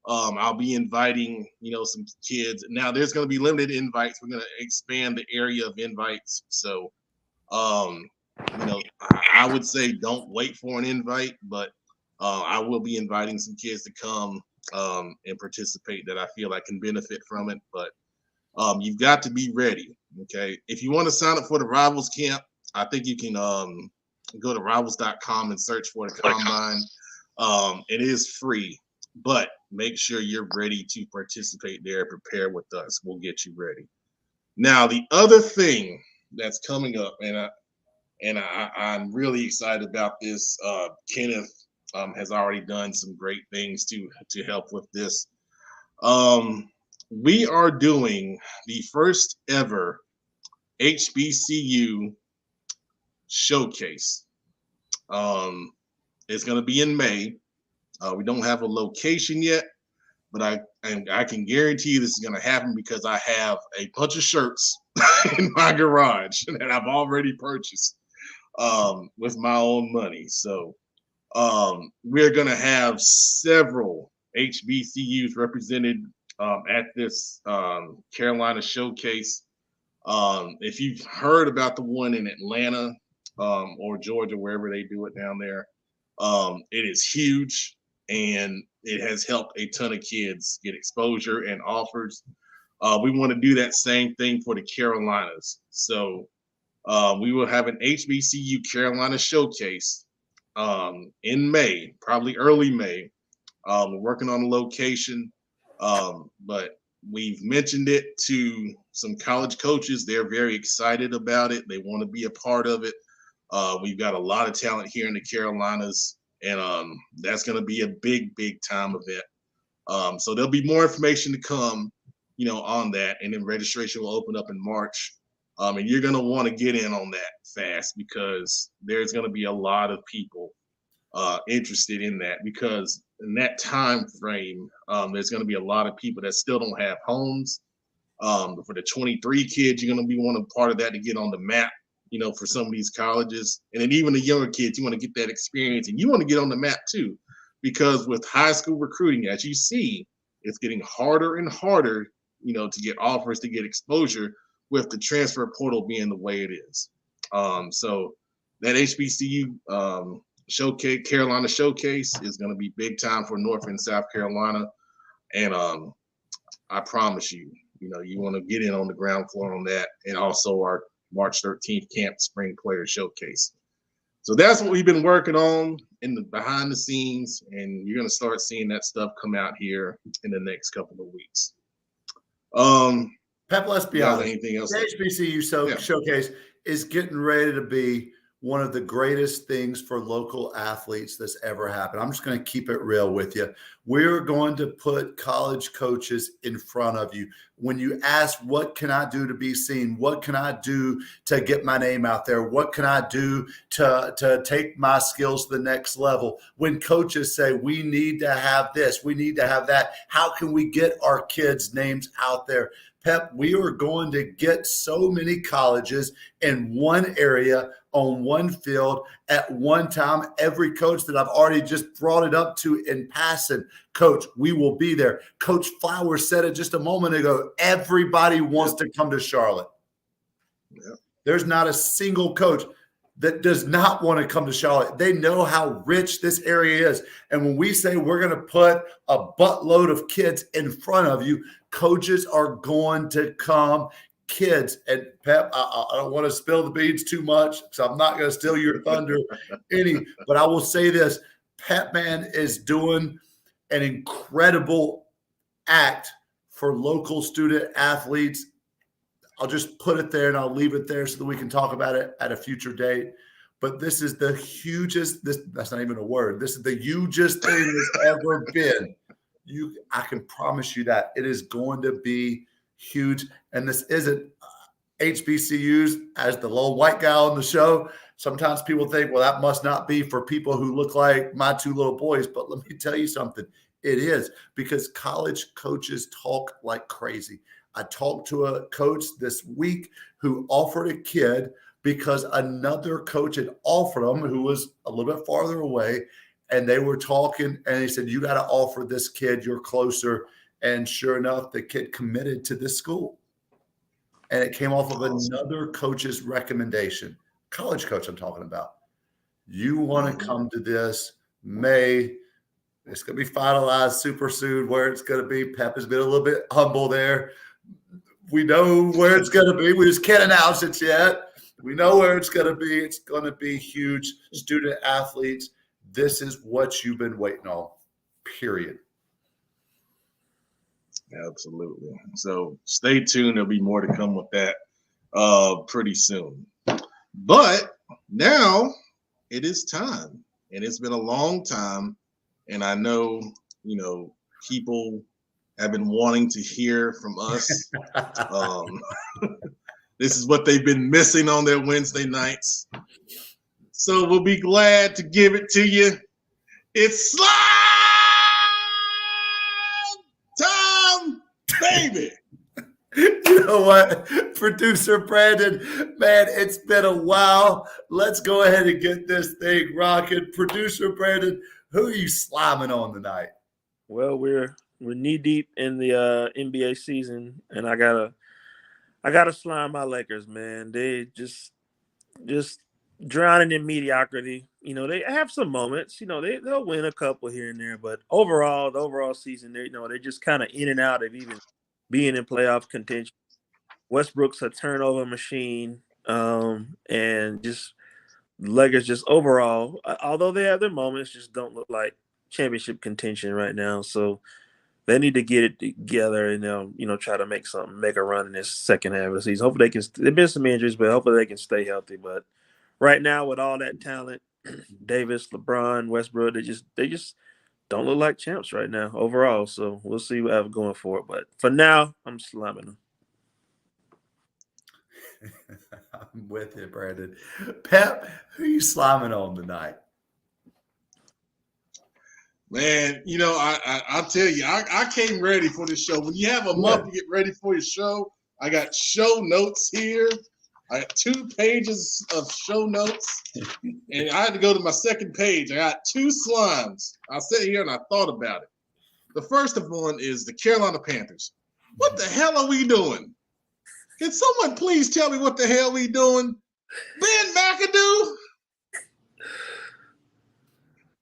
I'll be inviting, some kids. Now there's going to be limited invites. We're going to expand the area of invites. So, I would say don't wait for an invite, but I will be inviting some kids to come and participate that I feel I can benefit from it. But you've got to be ready. Okay. If you want to sign up for the Rivals Camp, I think you can go to rivals.com and search for the Combine. It is free, but make sure you're ready to participate there. Prepare with us. We'll get you ready. Now, the other thing that's coming up, and I'm really excited about this. Kenneth has already done some great things to help with this. We are doing the first ever HBCU showcase. It's going to be in May. We don't have a location yet, but I can guarantee you this is going to happen because I have a bunch of shirts in my garage that I've already purchased with my own money. So we're going to have several HBCUs represented at this Carolina showcase. If you've heard about the one in Atlanta or Georgia, wherever they do it down there, it is huge and it has helped a ton of kids get exposure and offers. We want to do that same thing for the Carolinas. So we will have an HBCU Carolina showcase in May, probably early May. We're working on a location, but we've mentioned it to some college coaches. They're very excited about it. They want to be a part of it. We've got a lot of talent here in the Carolinas, and that's going to be a big, big time event. So there'll be more information to come, on that, and then registration will open up in March. And you're going to want to get in on that fast because there's going to be a lot of people interested in that, because in that time frame, there's going to be a lot of people that still don't have homes. For the 23 kids, you're going to be one part of that to get on the map, for some of these colleges. And then even the younger kids, you want to get that experience and you want to get on the map too, because with high school recruiting, as you see, it's getting harder and harder, to get offers, to get exposure, with the transfer portal being the way it is. So that HBCU showcase, Carolina showcase, is going to be big time for North and South Carolina. And I promise you, you want to get in on the ground floor on that. And also our March 13th Camp Spring Player Showcase. So that's what we've been working on in the behind the scenes. And you're going to start seeing that stuff come out here in the next couple of weeks. Pep, let's be honest. Anything else? The HBCU showcase is getting ready to be one of the greatest things for local athletes that's ever happened. I'm just going to keep it real with you. We're going to put college coaches in front of you. When you ask, what can I do to be seen? What can I do to get my name out there? What can I do to take my skills to the next level? When coaches say, we need to have this, we need to have that, how can we get our kids' names out there? Pep, we are going to get so many colleges in one area on one field at one time. Every coach that I've already just brought it up to in passing, coach, we will be there. Coach Flowers said it just a moment ago. Everybody wants to come to Charlotte. Yeah. There's not a single coach that does not want to come to Charlotte. They know how rich this area is. And when we say we're going to put a buttload of kids in front of you, coaches are going to come. Kids, and Pep, I don't want to spill the beans too much, so I'm not going to steal your thunder but I will say this: Pep Man is doing an incredible act for local student athletes. I'll just put it there and I'll leave it there so that we can talk about it at a future date. But this is the hugest, that's not even a word. This is the hugest thing that's ever been. I can promise you that. It is going to be huge. And this isn't HBCUs as the little white guy on the show. Sometimes people think, well, that must not be for people who look like my two little boys. But let me tell you something. It is, because college coaches talk like crazy. I talked to a coach this week who offered a kid because another coach had offered him who was a little bit farther away. And they were talking and he said, you got to offer this kid, you're closer. And sure enough, the kid committed to this school. And it came off of another coach's recommendation. College coach I'm talking about. You want to come to this, May. It's going to be finalized super soon where it's going to be. Pep has been a little bit humble there. We know where it's going to be. We just can't announce it yet. We know where it's going to be. It's going to be huge. Student athletes, this is what you've been waiting on, period. Absolutely. So stay tuned. There'll be more to come with that pretty soon. But now it is time. And it's been a long time. And I know, people have been wanting to hear from us. This is what they've been missing on their Wednesday nights. So we'll be glad to give it to you. It's slime time, baby. You know what, Producer Brandon, man, it's been a while. Let's go ahead and get this thing rocking. Producer Brandon, who are you sliming on tonight? Well, we're knee deep in the NBA season, and I gotta slime my Lakers, man. They just drowning in mediocrity. They have some moments. They'll win a couple here and there, but the overall season, they're just kind of in and out of even being in playoff contention. Westbrook's a turnover machine, and just Lakers just overall, although they have their moments, just don't look like championship contention right now. So they need to get it together and try to make a run in this second half of the season. Hopefully they can. There've been some injuries, but hopefully they can stay healthy. But right now, with all that talent, Davis, LeBron, Westbrook, they just don't look like champs right now overall. So we'll see what I have going for it. But for now, I'm slamming them. I'm with you, Brandon. Pep, who are you slamming on tonight? Man, I'll tell you, I came ready for this show. When you have a month to get ready for your show, I got show notes here. I got 2 pages of show notes, and I had to go to my second page. I got 2 slimes. I sat here and I thought about it. The first of one is the Carolina Panthers. What the hell are we doing? Can someone please tell me what the hell we doing? Ben McAdoo?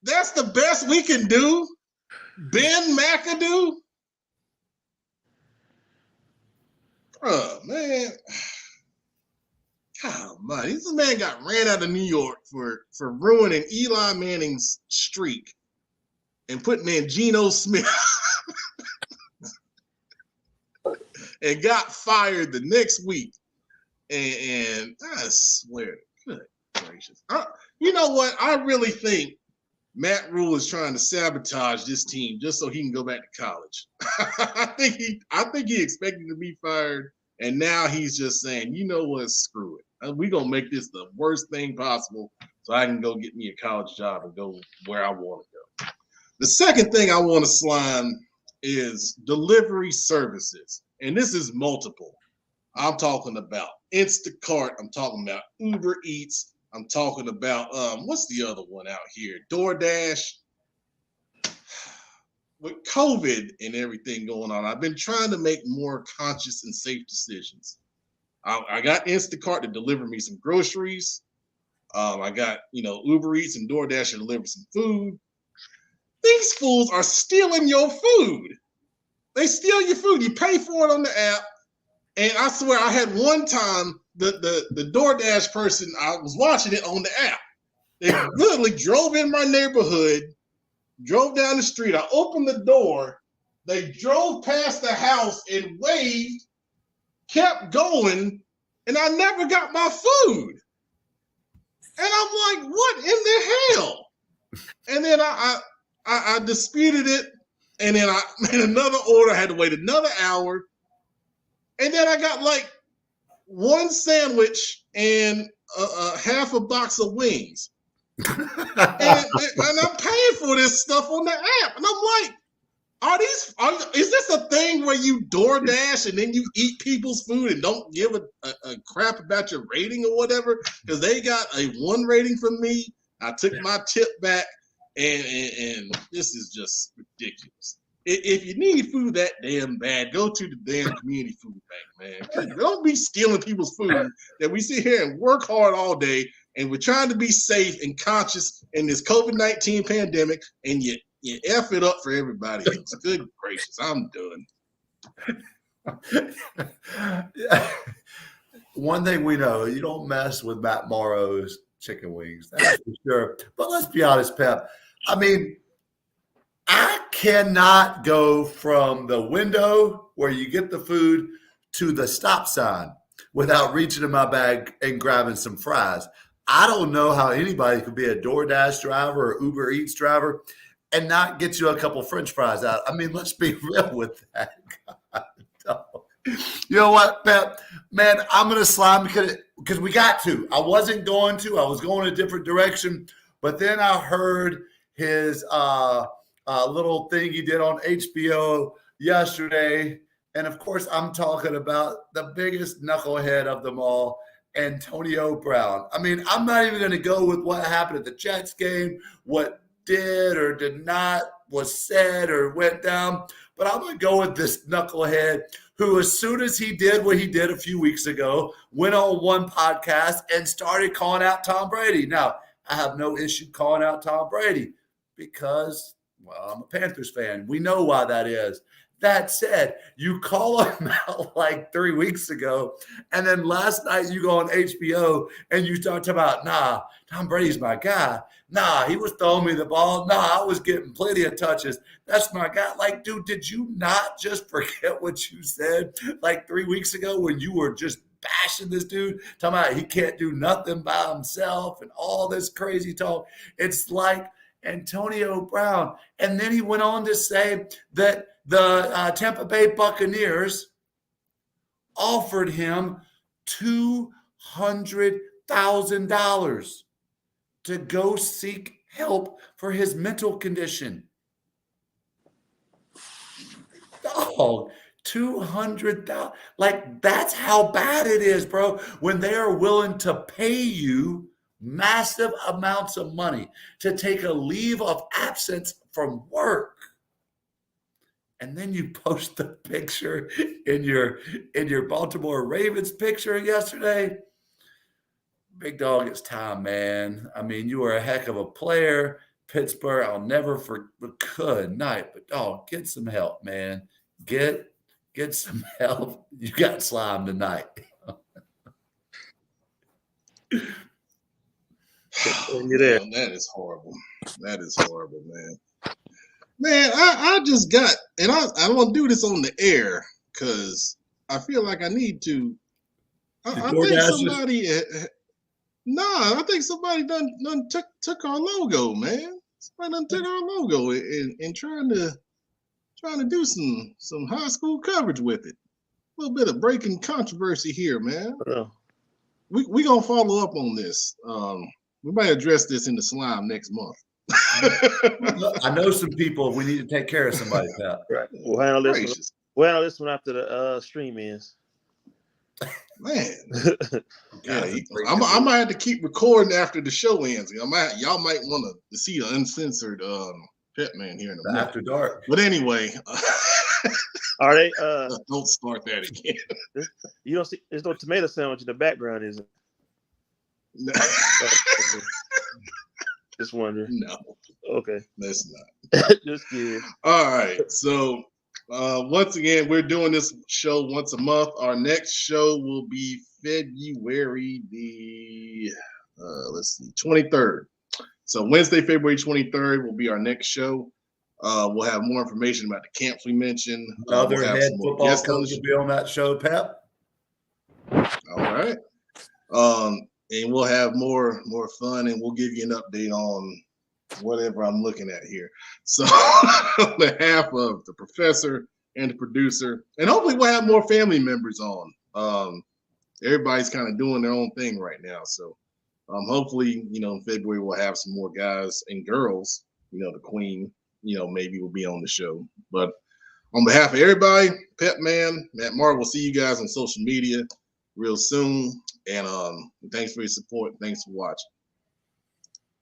That's the best we can do? Ben McAdoo? Oh, man. God, man. This man got ran out of New York for ruining Eli Manning's streak and putting in Geno Smith. And got fired the next week. And I swear, good gracious. You know what? I really think Matt Rule is trying to sabotage this team just so he can go back to college. I think he expected to be fired, and now he's just saying, you know what, screw it. We're going to make this the worst thing possible so I can go get me a college job and go where I want to go. The second thing I want to slime is delivery services. And this is multiple. I'm talking about Instacart. I'm talking about Uber Eats. I'm talking about, what's the other one out here? DoorDash. With COVID and everything going on, I've been trying to make more conscious and safe decisions. I got Instacart to deliver me some groceries. I got, Uber Eats and DoorDash to deliver some food. These fools are stealing your food. They steal your food. You pay for it on the app. And I swear I had one time the DoorDash person, I was watching it on the app. They literally drove in my neighborhood, drove down the street. I opened the door. They drove past the house and waved, kept going, and I never got my food. And I'm like, what in the hell? And then I disputed it. And then I made another order. I had to wait another hour. And then I got like 1 sandwich and half a box of wings. and I'm paying for this stuff on the app. And I'm like, is this a thing where you DoorDash and then you eat people's food and don't give a crap about your rating or whatever? Because they got a 1 rating from me. I took my tip back. And this is just ridiculous. If you need food that damn bad, go to the damn community food bank, man. Don't be stealing people's food that we sit here and work hard all day and we're trying to be safe and conscious in this COVID-19 pandemic, and you F it up for everybody else. Good gracious, I'm done. One thing we know, you don't mess with Matt Morrow's chicken wings. That's for sure. But let's be honest, Pep. I mean, I cannot go from the window where you get the food to the stop sign without reaching in my bag and grabbing some fries. I don't know how anybody could be a DoorDash driver or Uber Eats driver and not get you a couple French fries out. I mean, let's be real with that. God, you know what, Pep? Man, I'm going to slime because we got to. I wasn't going to. I was going a different direction. But then I heard his little thing he did on HBO yesterday. And, of course, I'm talking about the biggest knucklehead of them all, Antonio Brown. I mean, I'm not even going to go with what happened at the Jets game, what did or did not was said or went down. But I'm going to go with this knucklehead who, as soon as he did what he did a few weeks ago, went on one podcast and started calling out Tom Brady. Now, I have no issue calling out Tom Brady because, well, I'm a Panthers fan. We know why that is. That said, you call him out like 3 weeks ago, and then last night you go on HBO and you start talking about, nah, Tom Brady's my guy. Nah, he was throwing me the ball. Nah, I was getting plenty of touches. That's my guy. Like, dude, did you not just forget what you said like 3 weeks ago when you were just bashing this dude, talking about he can't do nothing by himself and all this crazy talk? It's like Antonio Brown. And then he went on to say that the Tampa Bay Buccaneers offered him $200,000 to go seek help for his mental condition. Dog, 200,000. Like, that's how bad it is, bro, when they are willing to pay you massive amounts of money to take a leave of absence from work. And then you post the picture in your Baltimore Ravens picture yesterday. Big dog, it's time, man. I mean, you were a heck of a player. Pittsburgh, I'll never forget. Good night, but dog, get some help, man. Get some help. You got slime tonight. That is horrible. That is horrible, man. Man, I just got, and I don't want to do this on the air because I feel like I need to. I think somebody, I think somebody done took our logo, man. Somebody done took our logo and trying to do some high school coverage with it. A little bit of breaking controversy here, man. We gonna follow up on this. We might address this in the slime next month. I know some people. We need to take care of somebody, Pat. Right. We'll handle this one after the stream ends. Man, yeah, I might have to keep recording after the show ends. Y'all might want to see an uncensored Pet Man here in a minute. After dark. But anyway, are they? Don't start that again. You don't see? There's no tomato sandwich in the background, is it? No. Just wondering. No. Okay. That's not. Just kidding. All right. So once again, we're doing this show once a month. Our next show will be February the 23rd. So Wednesday, February 23rd will be our next show. We'll have more information about the camps we mentioned. Other head football coach will be on that show, Pep. All right. And we'll have more fun, and we'll give you an update on whatever I'm looking at here. So on behalf of the professor and the producer, and hopefully we'll have more family members on. Everybody's kind of doing their own thing right now. So hopefully, in February we'll have some more guys and girls, the queen, maybe will be on the show. But on behalf of everybody, Pep Man, Matt Mark, we'll see you guys on social media real soon. And thanks for your support. Thanks for watching.